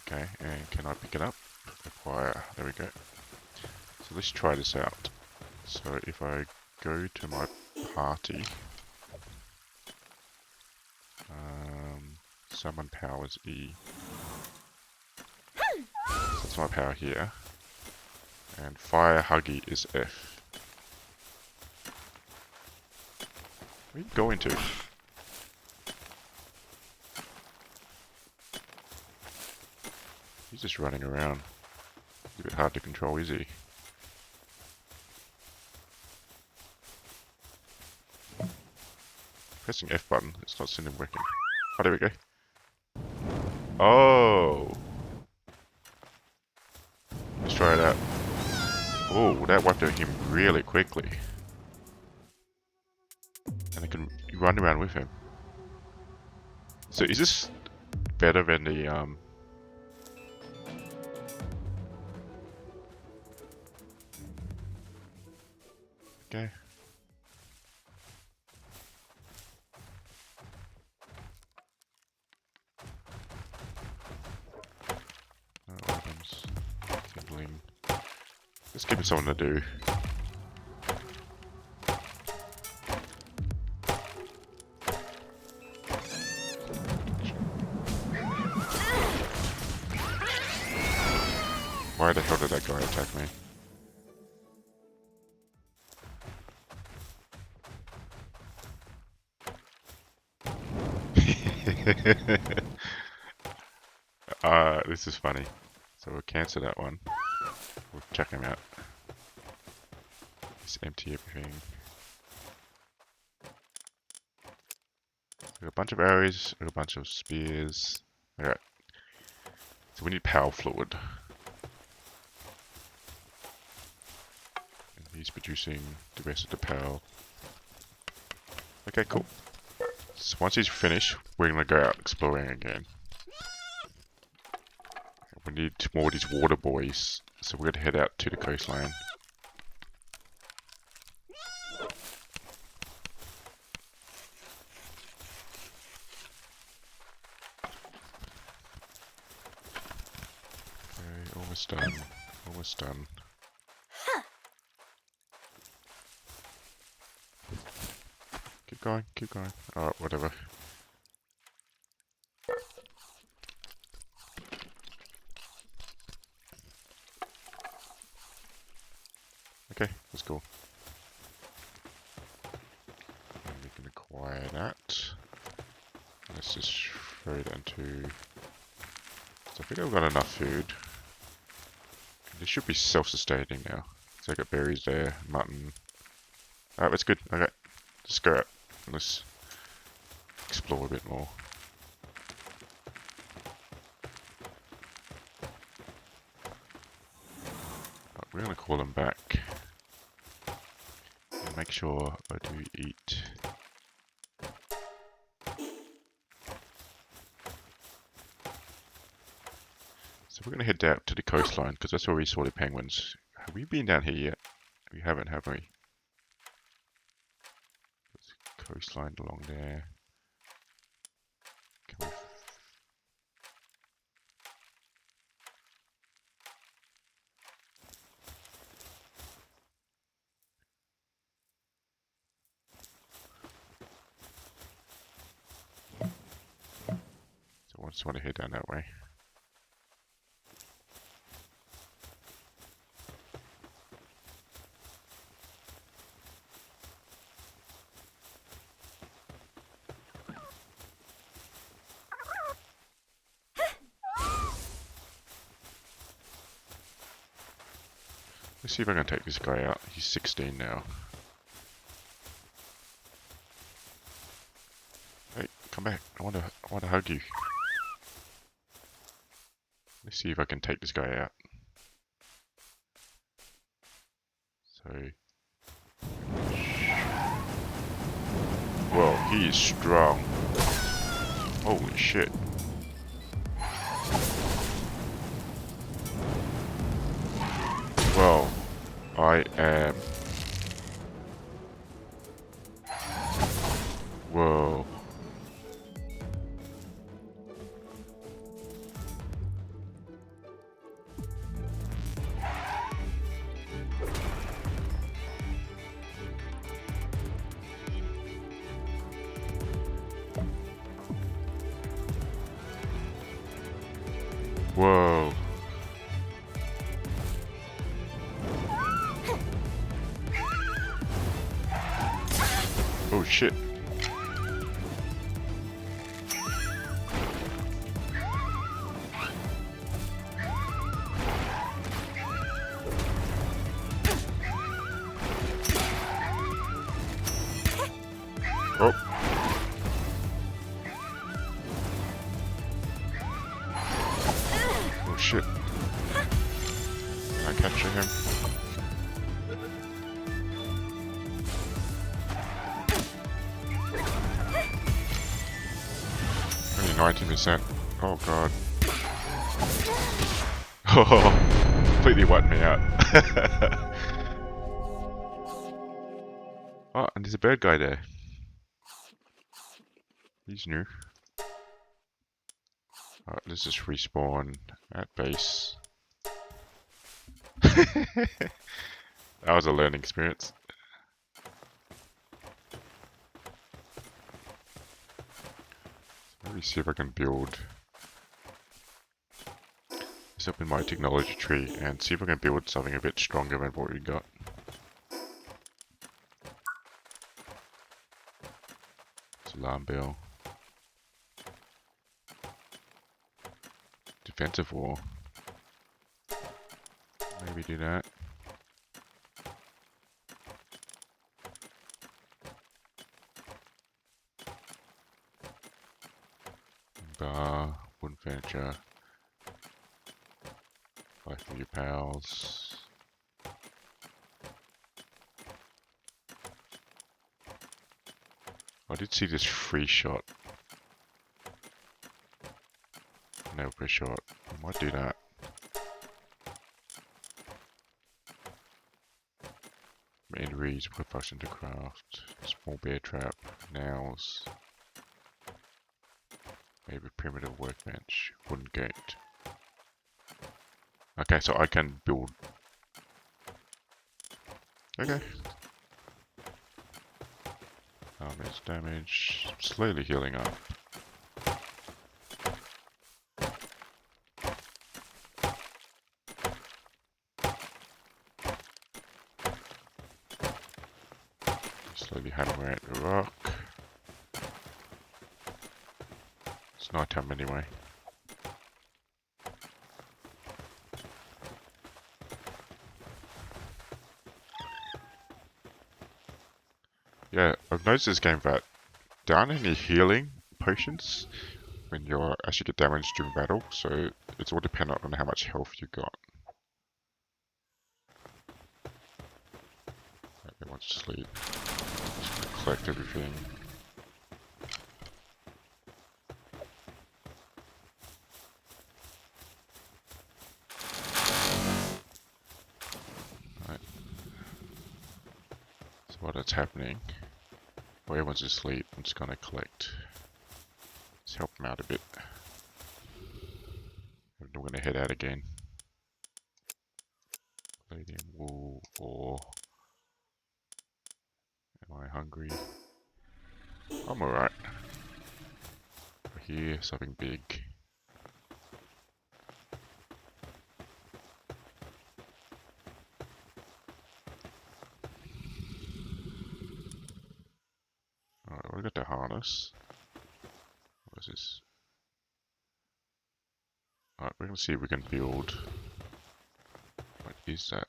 Okay, and can I pick it up? Acquire, there we go. So let's try this out. So if I go to my party, summon powers E. So that's my power here. And fire huggy is F. Where are you going to? He's just running around. He's a bit hard to control, is he? Pressing F button, it's not sending working. Oh, there we go. Oh! Let's try it out. Oh, that wiped out him really quickly. And I can run around with him. So is this better than the Okay, Let's give him something to do. Why the hell did that guy attack me? This is funny. So we'll cancel that one. We'll check him out. Just empty everything. We got a bunch of arrows, we got a bunch of spears. Alright. So we need power fluid. And he's producing the rest of the power. Okay, cool. So once he's finished, we're gonna go out exploring again. We need more of these water boys, so we're gonna head out to the coastline. Okay, almost done. Almost done. Keep going, keep going. Alright, whatever. Okay, let's go. And we can acquire that. Let's just throw it into... So I think I've got enough food. They should be self-sustaining now. So I got berries there, mutton. Alright, that's good. Okay, let's go out. Let's explore a bit more. We're gonna call them back. And make sure I do eat. So we're gonna head out to the coastline because that's where we saw the penguins. Have we been down here yet? We haven't, have we? There's a coastline along there. Can we... So I just want to head down that way. Let's see if I can take this guy out. He's 16 now. Hey, come back. I want to hug you. Let's see if I can take this guy out. So... Whoa, he is strong. Holy shit. Well, I am... Whoa. Whoa. Oh shit. Oh. Oh shit. Can I capture him? Only 19%. Oh god. Oh, completely wiped me out. Oh, and there's a bird guy there. He's new. Alright, let's just respawn at base. That was a learning experience. Let me see if I can build this up in my technology tree and see if I can build something a bit stronger than what we got. It's alarm bell. Defensive wall. Maybe do that. Bar, wooden furniture. Buy for your pals. I did see this free shot. Nail per shot. I might do that. Injuries, propulsion to craft. Small bear trap. Nails. Maybe primitive workbench. Wooden gate. Okay, so I can build. Okay. It's damage. Slowly healing up. Slowly hammer at the rock. It's night time anyway. Yeah, I've noticed this game that there aren't any healing potions when you actually get damaged during battle, so it's all dependent on how much health you got. Everyone wants to sleep. Just collect everything. Right. So while that's happening, while everyone's asleep, I'm just gonna collect. Let's help them out a bit. And we're gonna head out again. Palladium, wool, ore. Am I hungry? I'm alright. Here, something big. Alright, we got the harness. What is this? Alright, we're gonna see if we can build. What is that?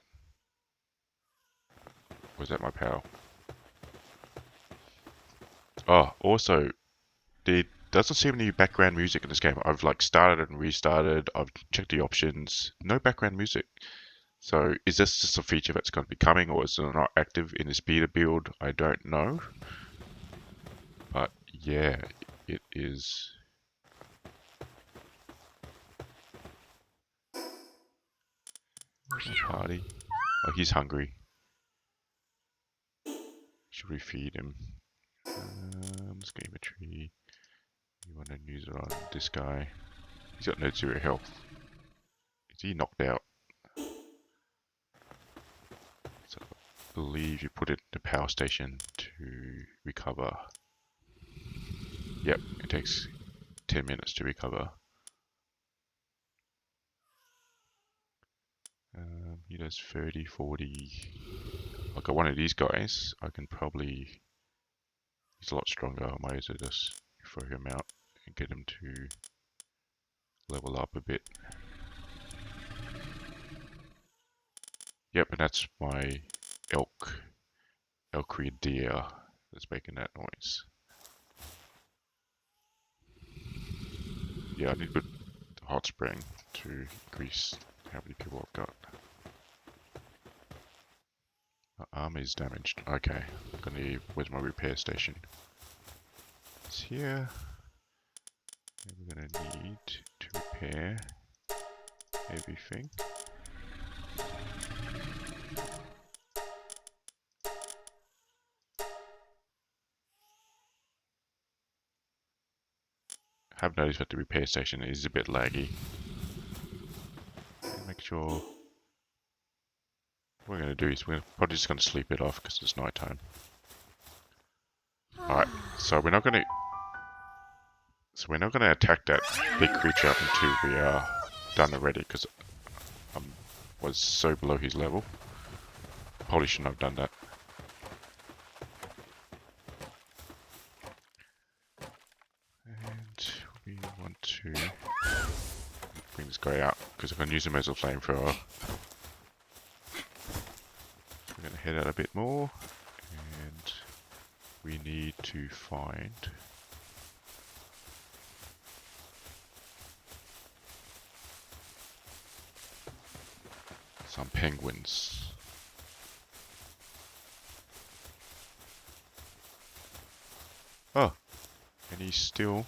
Was that my pal? Oh, also, there doesn't seem any background music in this game. I've like started and restarted, I've checked the options, no background music. So is this just a feature that's going to be coming, or is it not active in this beta build? I don't know. But yeah, it is. Where's my party? Oh, he's hungry. Should we feed him? Let's get him a tree. You want to use it on this guy? He's got no 0 health. Is he knocked out? So I believe you put it in the power station to recover. Yep, it takes 10 minutes to recover. He does 30, 40. I've got one of these guys. I can probably. He's a lot stronger. I might as well just throw him out and get him to level up a bit. Yep, and that's my elk deer that's making that noise. Yeah, I need a hot spring to increase how many people I've got. My armor is damaged. Okay, I'm gonna leave. Where's my repair station? It's here. And we're gonna need to repair everything. I have noticed that the repair station is a bit laggy. Make sure what we're going to do is we're probably just going to sleep it off because it's night time. Alright, so we're not going to attack that big creature until we are done already, because I was so below his level. Probably shouldn't have done that. And we want to bring this guy out because I can use him as a flamethrower. We're going to head out a bit more, and we need to find some penguins. Oh, and he's still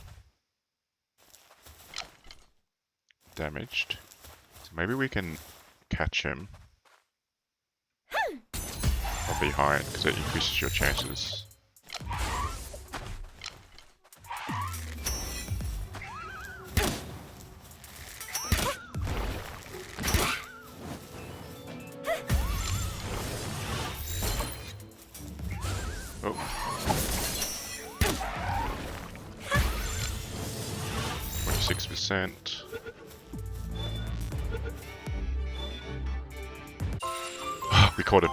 damaged. So maybe we can catch him from behind because it increases your chances. Oh. 26%. Oh, we caught him.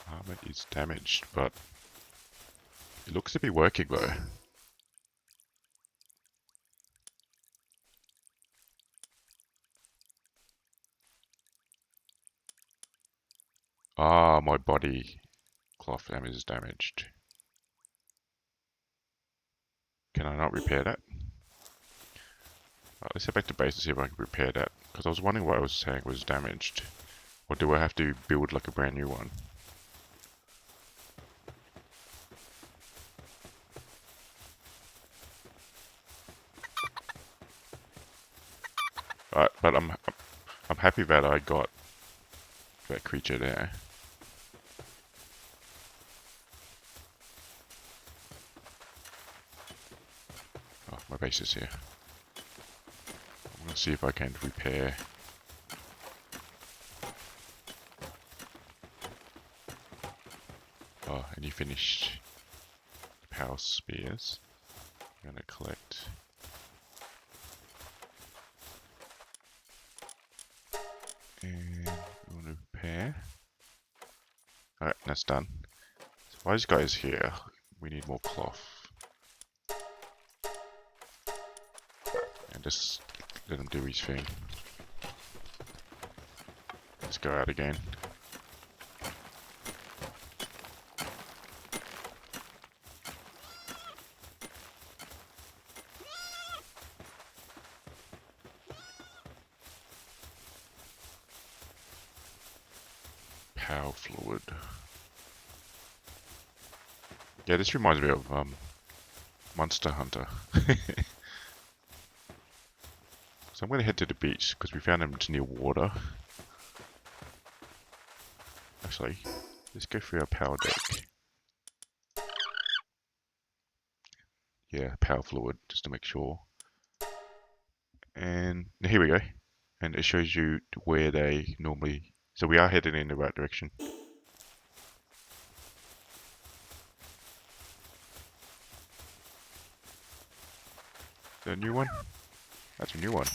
Armor is damaged, but it looks to be working though. Ah, my body cloth damage is damaged. Can I not repair that? Let's head back to base and see if I can repair that. Because I was wondering what I was saying was damaged. Or do I have to build like a brand new one? But I'm happy that I got that creature there. Oh, my base is here. I'm gonna see if I can repair. Oh, and you finished power spears. I'm gonna collect. And we want to repair. Alright, that's done. So while this guy is here, we need more cloth. And just let him do his thing. Let's go out again. PALWORLD. Yeah, this reminds me of Monster Hunter. So I'm going to head to the beach because we found them near water. Actually, let's go through our power deck. Yeah, PALWORLD, just to make sure. And here we go. And it shows you where they normally... So we are headed in the right direction. Is that a new one? That's a new one.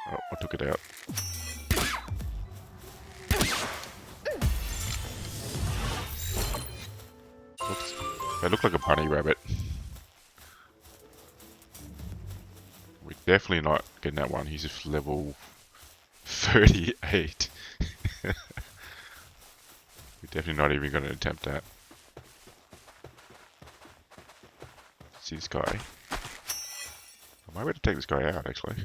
Oh, I took it out. They look like a bunny rabbit. We're definitely not getting that one. He's just level 38. We're definitely not even going to attempt that. See this guy? I might be able to take this guy out actually.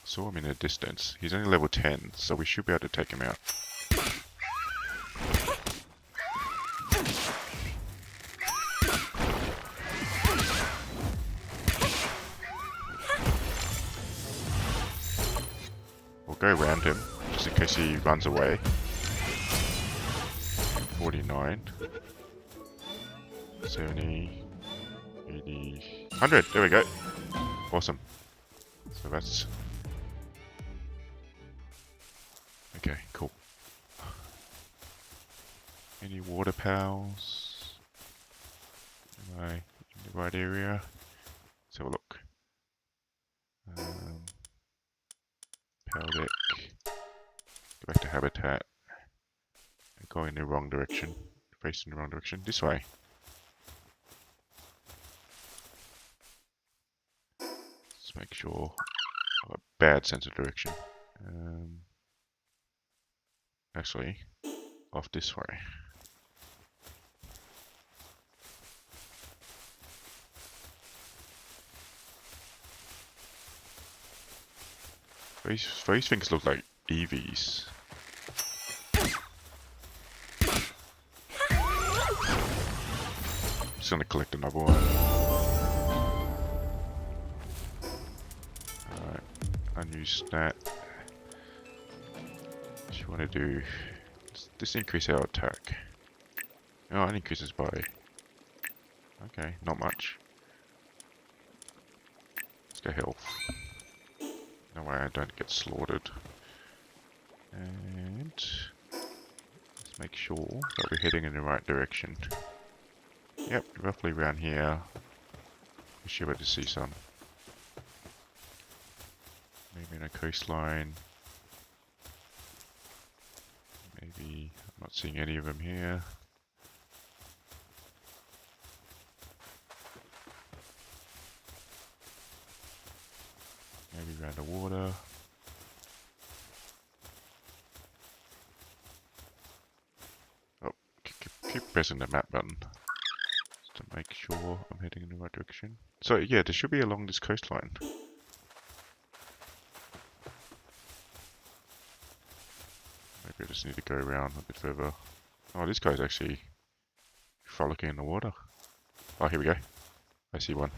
Saw him in the distance. He's only level 10, so we should be able to take him out. We'll go around him, just in case he runs away. 49, 70, 80, 100. There we go. Awesome. So that's... Okay, cool. Any water pals? Am I in the right area? Let's have a look. Power deck. Go back to habitat. I'm going in the wrong direction. Facing the wrong direction. This way. Let's make sure I have a bad sense of direction. Actually, off this way. These things look like EVs. Just gonna collect another one. Alright, unused stat. What you wanna do? This increase our attack. Oh, it increases by... Okay, not much. Let's go health. No way I don't get slaughtered. And let's make sure that we're heading in the right direction. Yep, roughly around here. We should be able to see some. Maybe in a coastline. Maybe I'm not seeing any of them here. Maybe around the water. Oh, keep pressing the map button just to make sure I'm heading in the right direction. So yeah, there should be along this coastline. Maybe I just need to go around a bit further. Oh, this guy's actually frolicking in the water. Oh, here we go. I see one.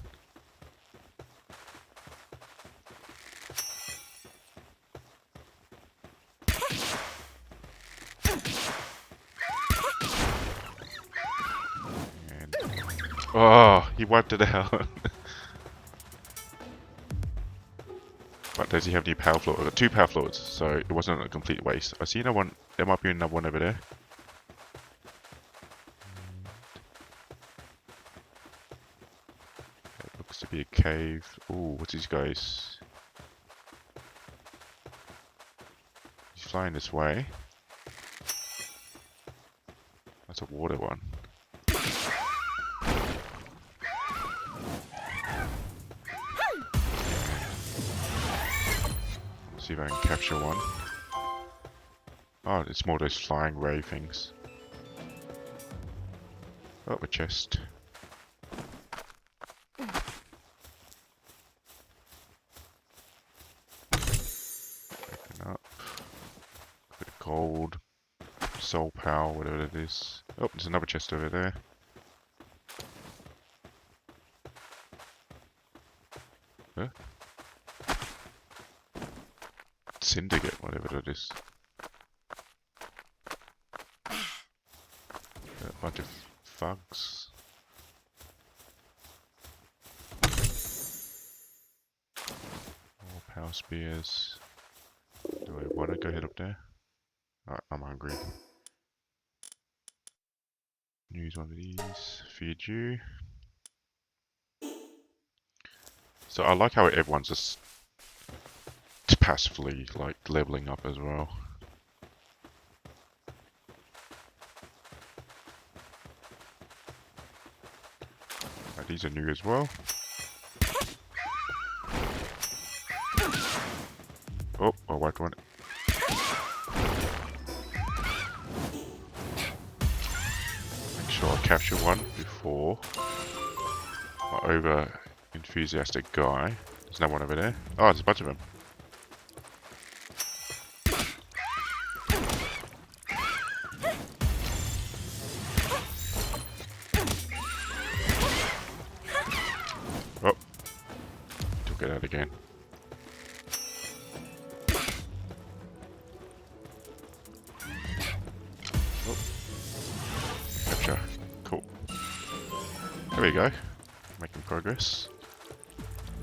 Oh, he wiped it out. But does he have any power floor? I've got 2 power floors, so it wasn't a complete waste. I see another one. There might be another one over there. It looks to be a cave. Ooh, what's these guys? He's flying this way. That's a water one. See if I can capture one. Oh, it's more those flying ray things. Oh, a chest. Open up. Bit of gold. Soul power, whatever it is. Oh, there's another chest over there. Huh? Syndicate, whatever that is. A bunch of thugs. More power spears. Do I want to go head up there? Oh, I'm hungry. Use one of these. Feed you. So I like how everyone's just passively like leveling up as well. Right, these are new as well. Oh, I wiped one. Make sure I capture one before my over enthusiastic guy. There's no one over there. Oh, there's a bunch of them. Oh, took it out again. Oh. There we go. Making progress.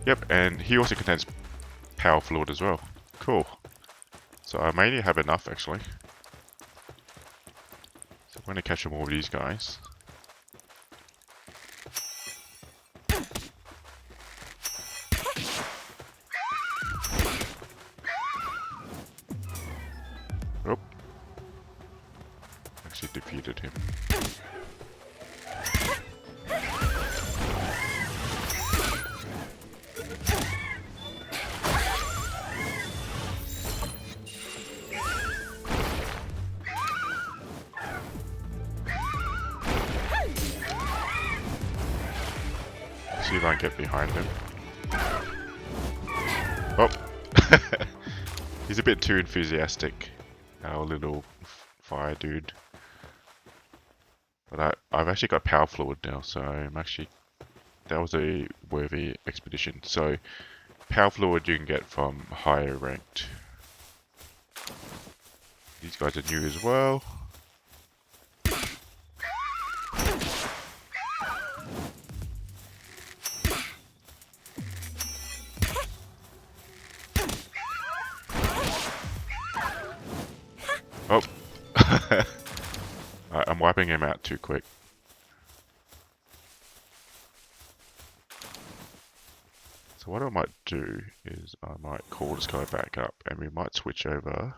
Yep, and he also contains power fluid as well. Cool. So I may have enough actually. So I'm going to catch more of these guys. Oh. Actually defeated him. See if I can get behind him. Oh! He's a bit too enthusiastic, our little fire dude. But I've actually got power fluid now, so I'm actually... That was a worthy expedition. So, power fluid you can get from higher ranked. These guys are new as well. Oh! I'm wiping him out too quick. So what I might do is I might call this guy back up and we might switch over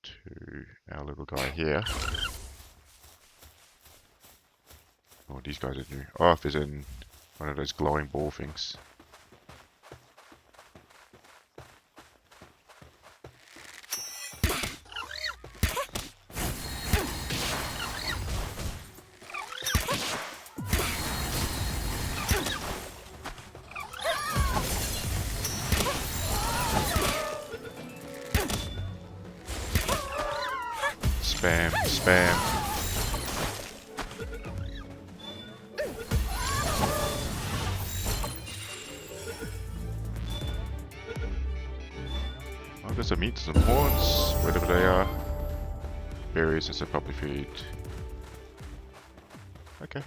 to our little guy here. Oh, these guys are new. Oh, if there's in one of those glowing ball things. Spam, spam. Oh, there's some meat, some horns, whatever they are. Berries as a puppy feed. Okay.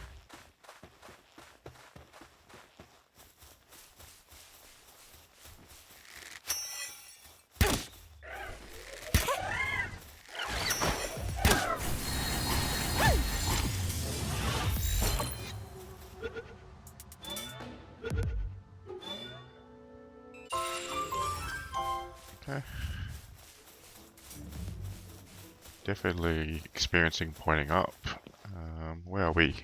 Okay. Definitely experiencing pointing up. Where are we?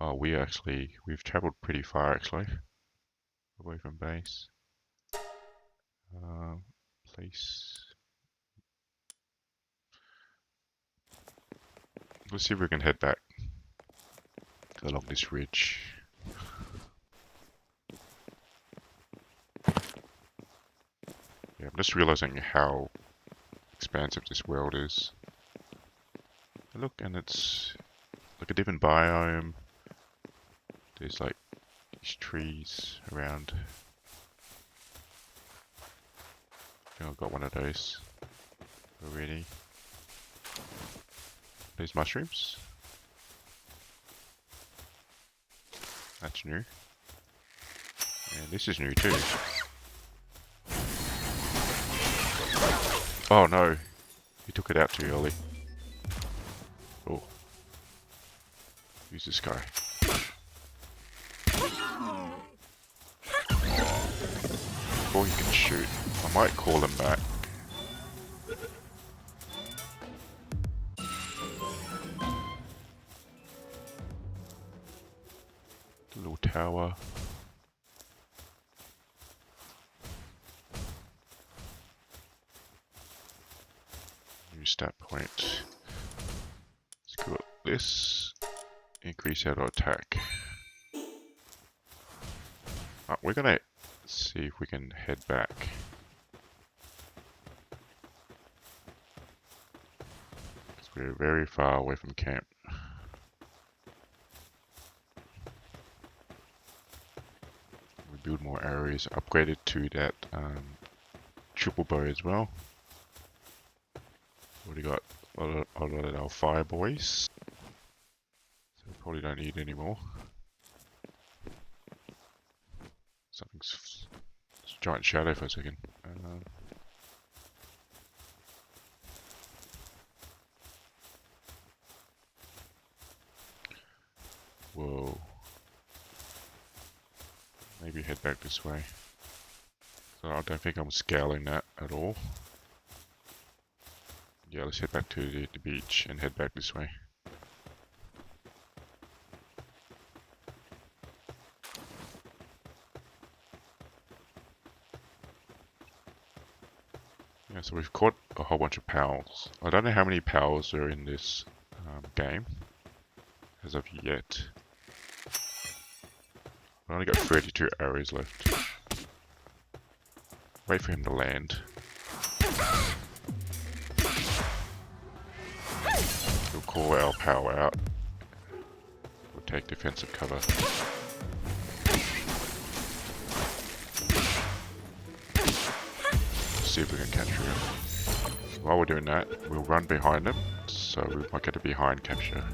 Oh, we've traveled pretty far actually. Away from base. Place. Let's see if we can head back along this ridge. Yeah, I'm just realizing how expansive this world is. Look, and it's like a different biome. There's like these trees around. I think I've got one of those already. These mushrooms. That's new. And this is new too. Oh no, he took it out too early. Oh. Who's this guy? Before he can shoot, I might call him back. The little tower. New stat point. Let's go with this. Increase auto attack. We're gonna see if we can head back. Because we're very far away from camp. We build more areas, upgraded to that triple bow as well. Already got a lot of our fire boys. So Probably don't need any more. Something's... It's a giant shadow for a second. Whoa. Maybe head back this way. So I don't think I'm scaling that at all. Yeah, let's head back to the beach and head back this way. Yeah, so we've caught a whole bunch of pals. I don't know how many pals are in this game as of yet. I only got 32 arrows left. Wait for him to land. We'll call our pal out. We'll take defensive cover. See if we can capture him. While we're doing that, we'll run behind him, so we might get a behind capture.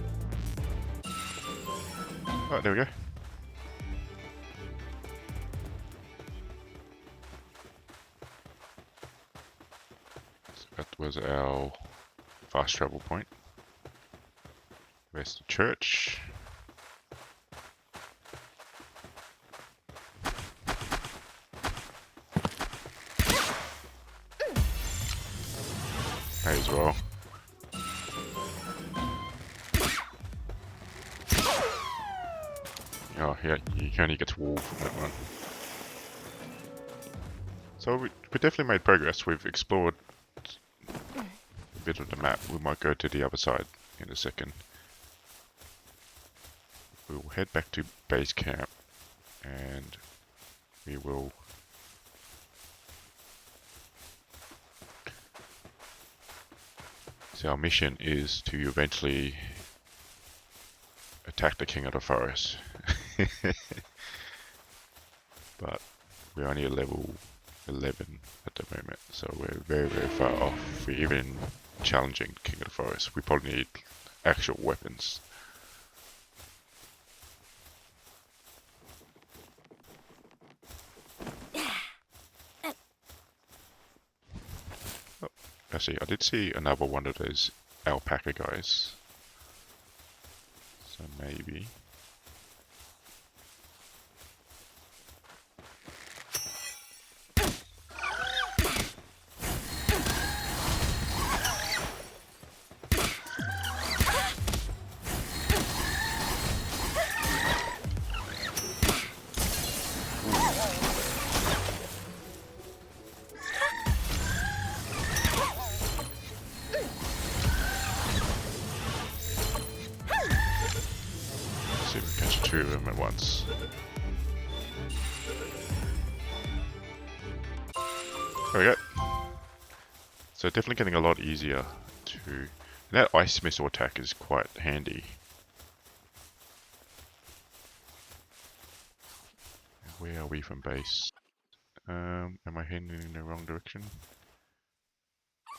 Oh, there we go. So that was our fast travel point. Where's the church? May as well. Oh yeah, you only get to wall from that one. So we definitely made progress. We've explored a bit of the map. We might go to the other side in a second. We'll head back to base camp and we will so our mission is to eventually attack the king of the forest. But we're only at level 11 at the moment, so we're very, very far off for even challenging king of the forest. We probably need actual weapons. Oh, actually, I did see another one of those alpaca guys. So maybe... see if we can catch two of them at once. There we go. So definitely getting a lot easier to... And that ice missile attack is quite handy. Where are we from base? Am I heading in the wrong direction?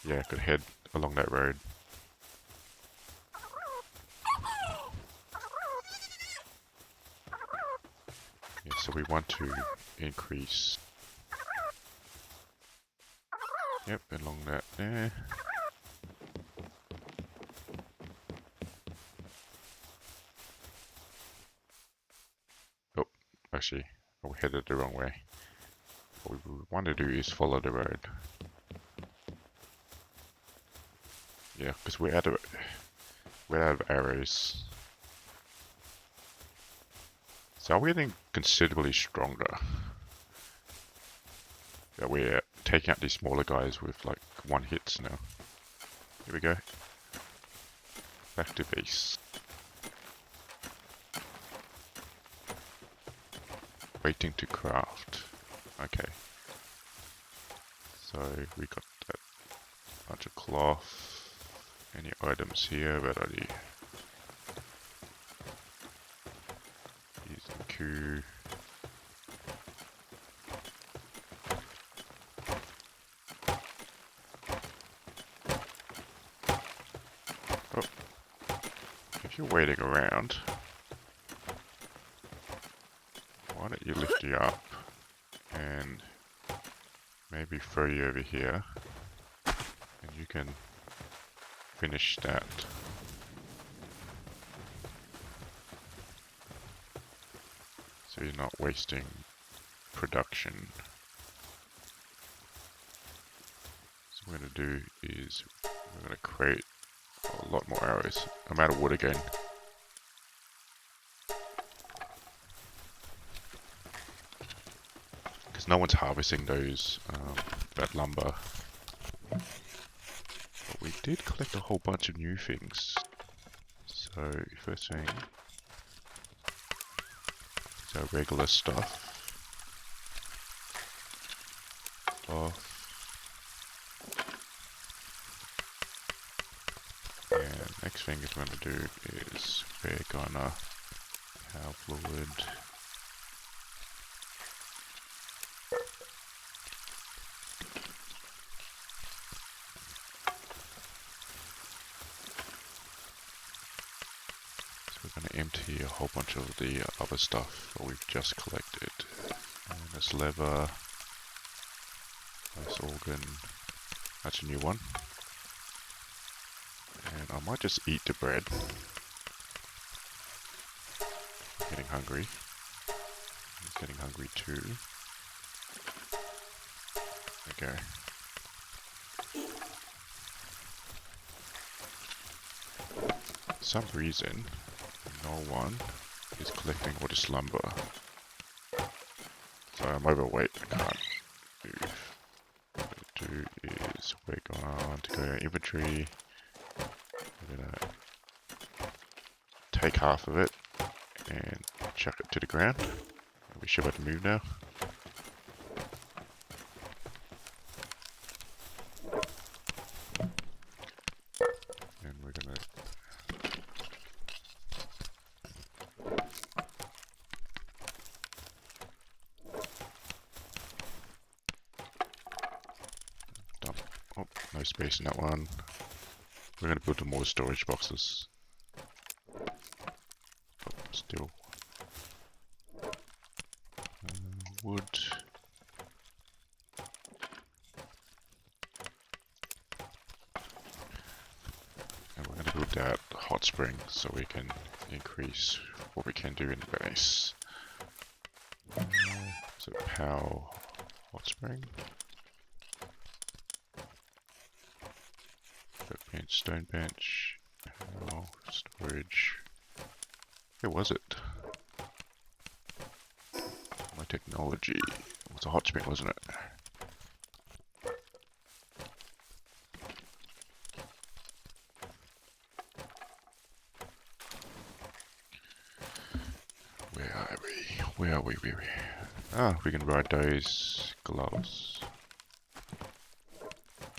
Yeah, I could head along that road. Yeah, so we want to increase... Yep, along that there. Oh, actually, we headed the wrong way. What we want to do is follow the road. Yeah, because we're out of arrows. So we're getting considerably stronger. Yeah, we're taking out these smaller guys with like one hits now. Here we go. Back to base. Waiting to craft. Okay. So we got that bunch of cloth. Any items here? Where are they? Using Q. Oh. If you're waiting around, let you lift you up and maybe throw you over here, and you can finish that. So you're not wasting production. So what we're going to do is we're going to create a lot more arrows. I'm out of wood again. Because no one's harvesting that lumber. But we did collect a whole bunch of new things. So first thing is our regular stuff. Off. And next thing we're going to do is we're gonna have fluid. So we're going to empty a whole bunch of the other stuff that we've just collected. And this lever, this organ, that's a new one. And I might just eat the bread. I'm getting hungry. I'm getting hungry too. Okay. For some reason, no one is collecting all this lumber. So I'm overweight, I can't move. What I'm going to do is we're going to go to inventory. We're going to take half of it and chuck it to the ground. We should be able to move now. And we're going to dump. Oh, no space in that one. We're going to build more storage boxes. But still. Wood. And we're going to build that hot spring so we can increase what we can do in the base. So power hot spring. Bench, stone bench, power, storage. Where was it? My technology. It was a hot spring, wasn't it? Where are we? Where are we? Where are we? Ah, we can ride those gloves.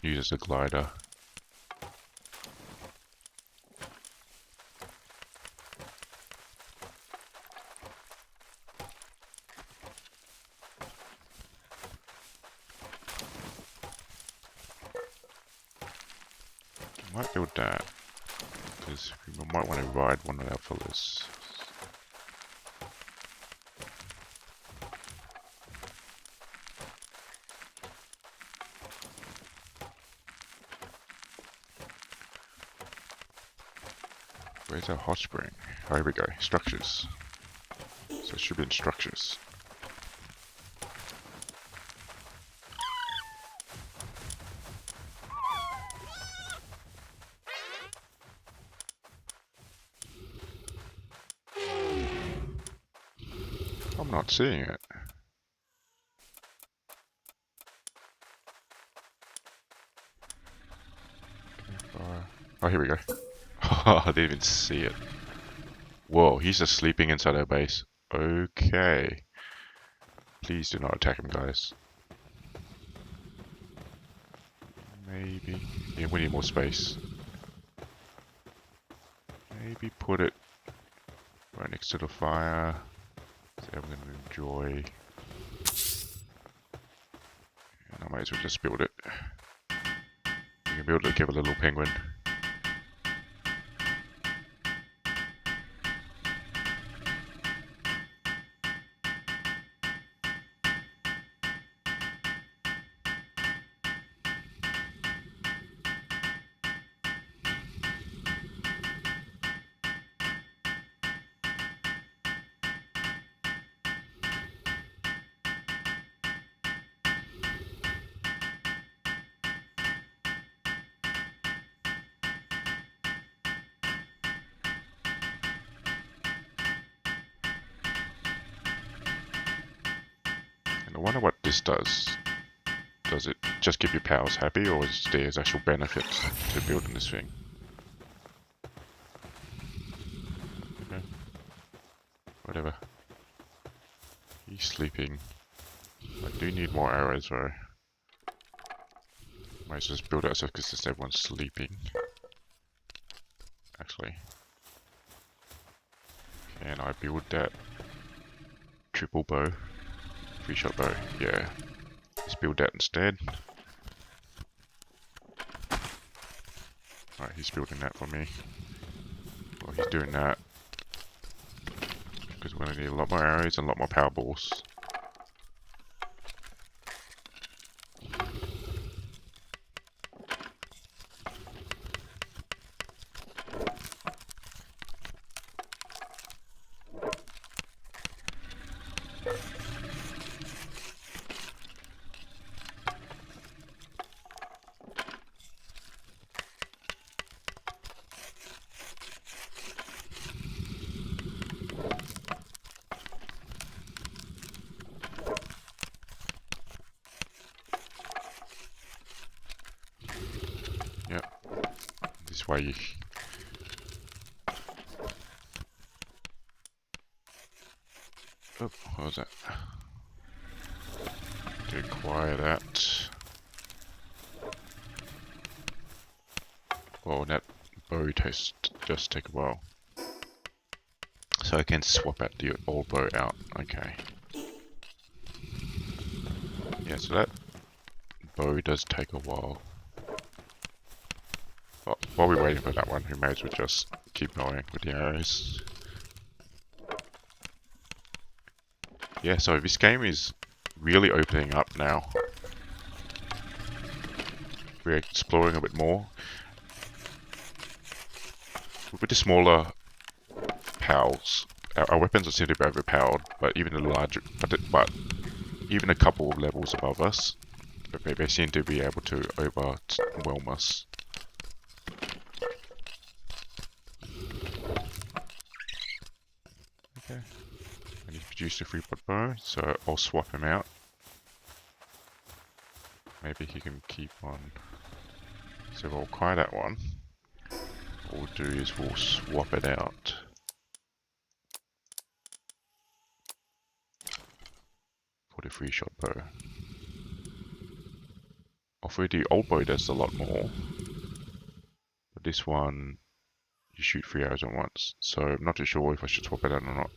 Use as a glider. Might build that, because we might want to ride one of our fellas. Where's our hot spring? Oh, here we go. Structures. So it should be in structures. I'm not seeing it. Oh, here we go. I didn't even see it. Whoa, he's just sleeping inside our base. Okay. Please do not attack him, guys. Maybe. Yeah, we need more space. Maybe put it right next to the fire. So I'm going to enjoy. And I might as well just build it. You can build it, give a little penguin. wonder what this does. Does it just keep your pals happy, or is there actual benefits to building this thing? Okay. Whatever. He's sleeping. I do need more arrows though. Might as well just build it ourselves because everyone's sleeping. Actually. Can I build that triple bow? 3-shot bow, yeah. Let's build that instead. Alright, he's building that for me. Well, he's doing that. Because we're going to need a lot more arrows and a lot more power balls. This way you... Oh, what was that? To acquire that. Well, that bow test just take a while. So I can swap out the old bow out. Okay. Yeah, so that bow does take a while. Well, while we're waiting for that one, we may as well just keep going with the arrows. Yeah, so this game is really opening up now. We're exploring a bit more. With the smaller pals, our weapons are still a bit overpowered, but even the larger, but even a couple of levels above us, they seem to be able to overwhelm us. Okay, and he's produced a 3-pot bow, so I'll swap him out. Maybe he can keep on. So we'll acquire that one. What we'll do is we'll swap it out. For the 3-shot bow. Although the old bow does a lot more. But this one, you shoot 3 arrows at once. So I'm not too sure if I should swap it out or not.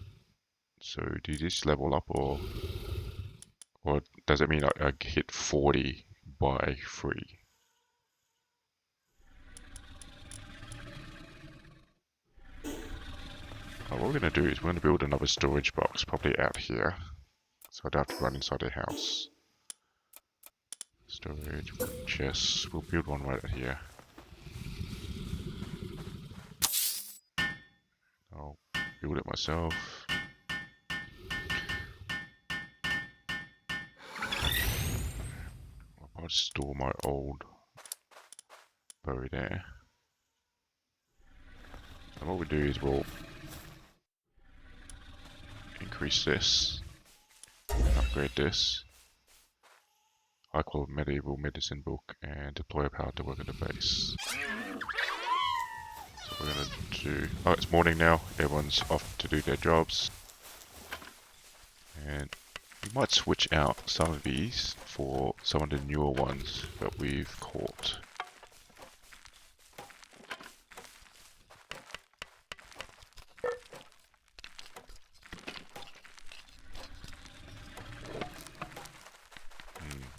So do this level up or does it mean I hit 40 by 3? What we're going to do is we're going to build another storage box, probably out here. So I don't have to run inside the house. Storage, chests, we'll build one right here. I'll build it myself. I'll store my old bow there. And what we do is we'll increase this, upgrade this, high quality medieval medicine book, and deploy a power to work at the base. So we're going to do... Oh, it's morning now, everyone's off to do their jobs. And we might switch out some of these for some of the newer ones that we've caught.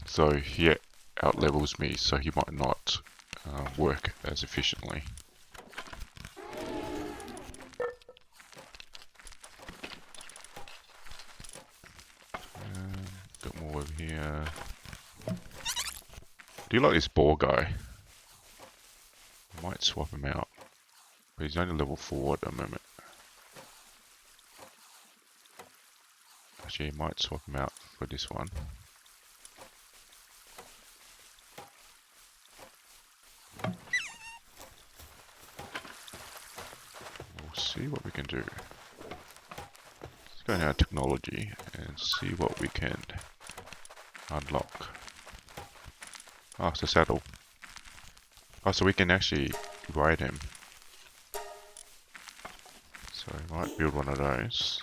So he out-levels me, so he might not work as efficiently. Got more over here. Do you like this boar guy? I might swap him out, but he's only level 4 at the moment. Actually, I might swap him out for this one. See what we can do. Let's go now technology and see what we can Unlock. Oh, it's a saddle. Oh, so we can actually ride him. So we might build one of those.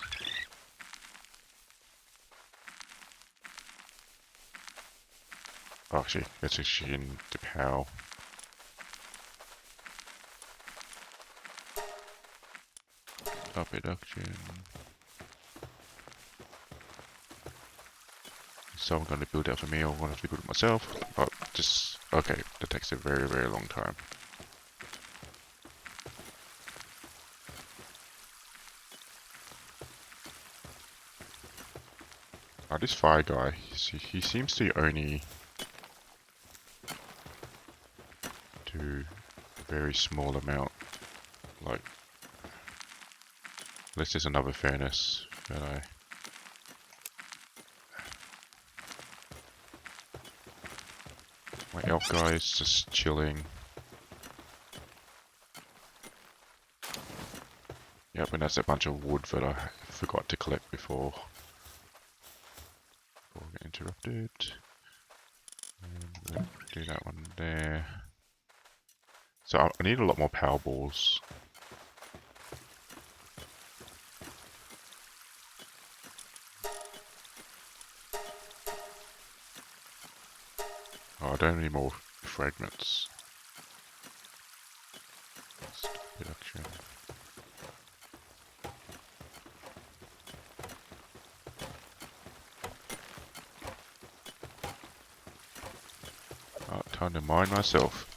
Oh, actually, it's actually in the PAL. Up reduction. So I'm going to build that for me, or I'm going to have to build it myself. Oh, just, okay, that takes a very, very long time. Oh, this fire guy, he seems to only do a very small amount. Like, unless there's another furnace that I... My elf guy is just chilling. Yep, and that's a bunch of wood that I forgot to collect before we get interrupted. And we'll do that one there. So I need a lot more power balls. Oh, I don't need more fragments. Production. Oh, time to mine myself.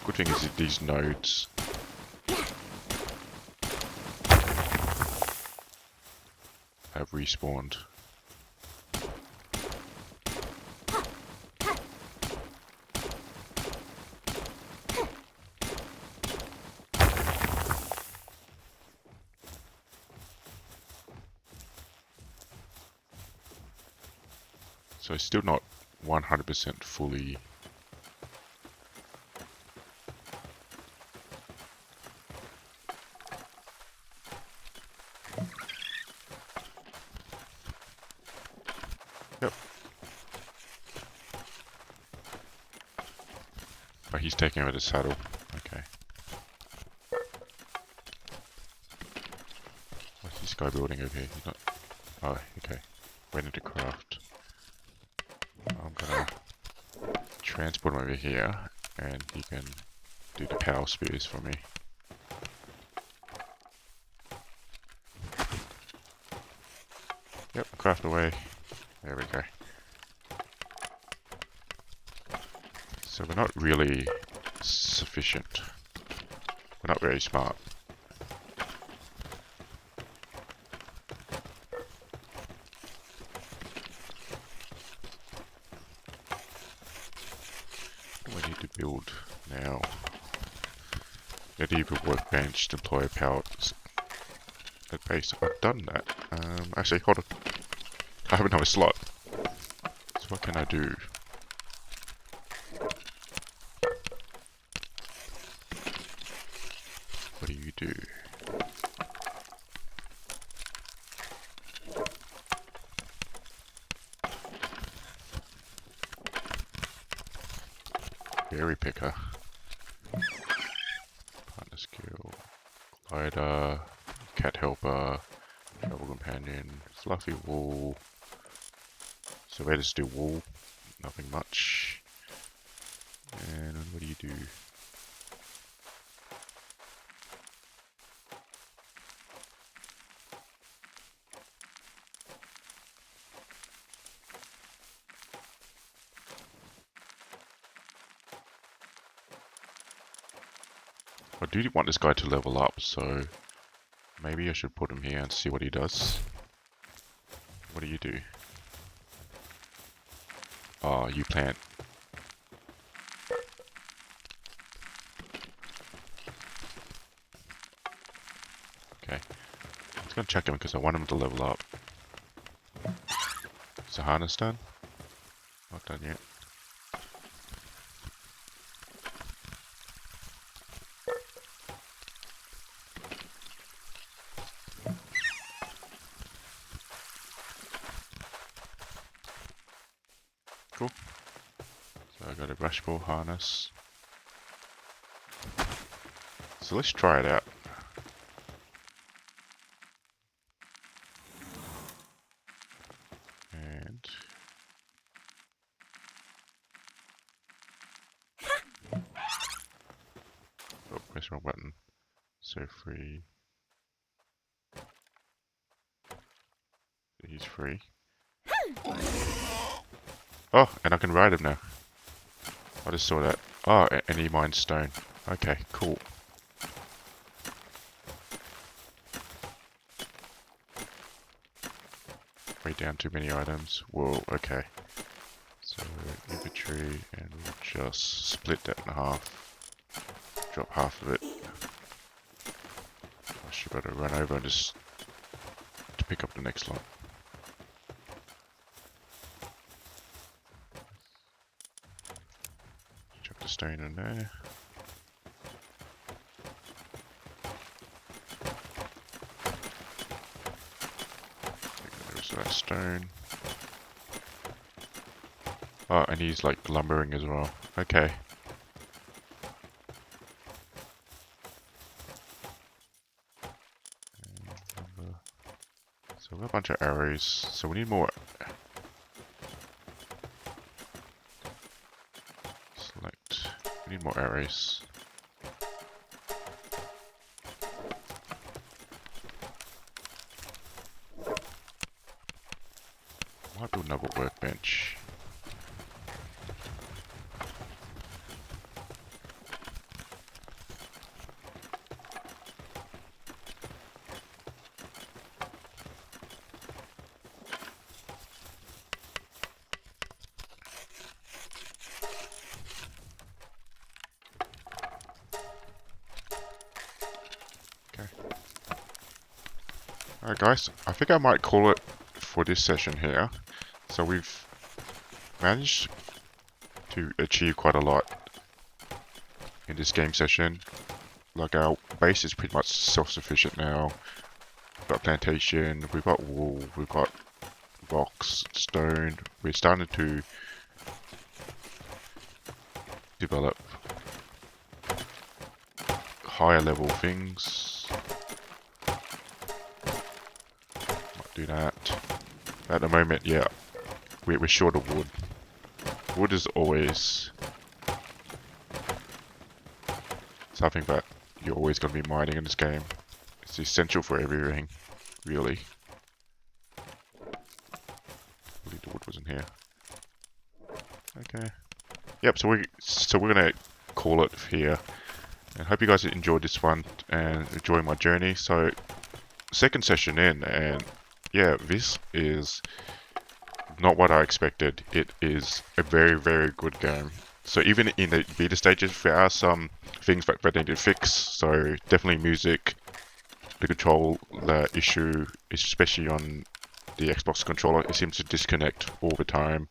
Good thing is these nodes have respawned. So it's still not 100% fully. Yep. But he's taking over the saddle. Okay. What's this guy building over here? He's not... Oh, okay. Waiting to craft. I'm gonna transport him over here, and he can do the power spears for me. Yep, craft away. There we go. So we're not really sufficient. We're not very smart. What do we need to build now? Medieval workbench, deploy power at base. I've done that. Actually, hold on. I have another slot. So what can I do? What do you do? Berry picker. Partner skill. Glider. Cat helper. Travel companion. Fluffy wool. So where does do wool? Nothing much. And what do you do? I do want this guy to level up, so maybe I should put him here and see what he does. What do you do? Oh, you plant. Okay. I'm just gonna check him because I want him to level up. Is the harness done? Not done yet. Cool. So I got a brush ball harness. So let's try it out. And oh, press the wrong button. So free. He's free. Oh, and I can ride him now. I just saw that. Oh, and he mines stone. Okay, cool. Way down too many items. Whoa, okay. So inventory, and we'll just split that in half. Drop half of it. I should be able to run over and just to pick up the next lot. Chuck the stone in there. There's that stone. Oh, and he's like lumbering as well. Okay. So we've got a bunch of arrows. So we need more. Select. We need more arrows. Might do another workbench. Alright guys, I think I might call it for this session here. So we've managed to achieve quite a lot in this game session. Like our base is pretty much self-sufficient now. We've got plantation, we've got wool, we've got rocks, stone. We're starting to develop higher level things. Do that. At the moment, yeah, we're short of wood. Wood is always something that you're always going to be mining in this game. It's essential for everything, really. I believe the wood wasn't here. Okay. Yep. So we're gonna call it here. And hope you guys enjoyed this one and enjoying my journey. So second session in, and yeah, this is not what I expected. It is a very, very good game. So even in the beta stages, there are some things that they need to fix. So definitely music, the control issue, especially on the Xbox controller, it seems to disconnect all the time.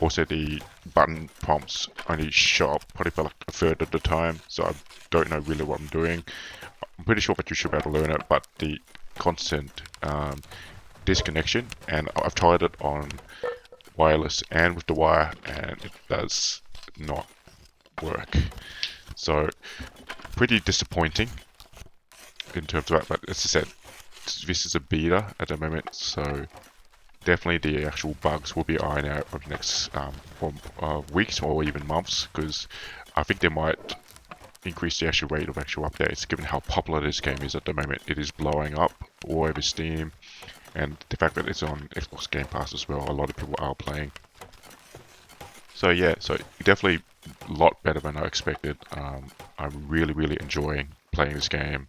Also the button prompts only show up probably for like a third of the time. So I don't know really what I'm doing. I'm pretty sure that you should be able to learn it, but the constant disconnection, and I've tried it on wireless and with the wire, and it does not work. So pretty disappointing in terms of that, but as I said, this is a beta at the moment, so definitely the actual bugs will be ironed out over the next weeks or even months, because I think they might increase the actual rate of actual updates, given how popular this game is at the moment. It is blowing up all over Steam, and the fact that it's on Xbox Game Pass as well, a lot of people are playing. So yeah, so definitely a lot better than I expected. I'm really, really enjoying playing this game.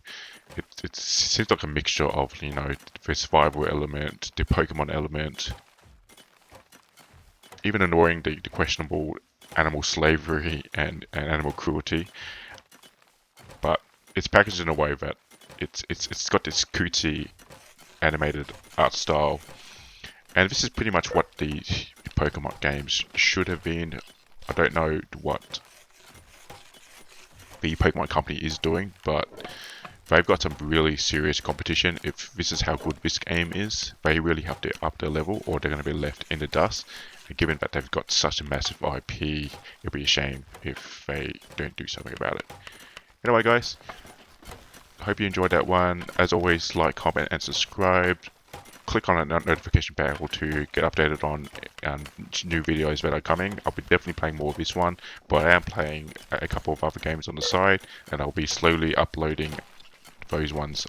It seems like a mixture of, you know, the survival element, the Pokemon element, even ignoring the questionable animal slavery and animal cruelty. But it's packaged in a way that it's got this cutesy animated art style, and this is pretty much what the Pokemon games should have been. I don't know what the Pokemon company is doing, but they've got some really serious competition. If this is how good this game is, they really have to up their level, or they're going to be left in the dust. Given that they've got such a massive IP, it'd be a shame if they don't do something about it. Anyway, guys, I hope you enjoyed that one. As always, like, comment, and subscribe. Click on that notification bell to get updated on new videos that are coming. I'll be definitely playing more of this one, but I am playing a couple of other games on the side, and I'll be slowly uploading those ones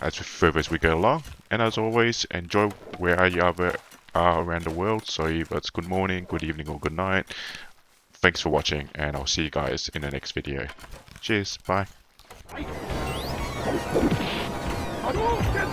as further as we go along. And as always, enjoy wherever you are around the world. So either it's good morning, good evening, or good night. Thanks for watching, and I'll see you guys in the next video. Cheers, bye. Hadouken!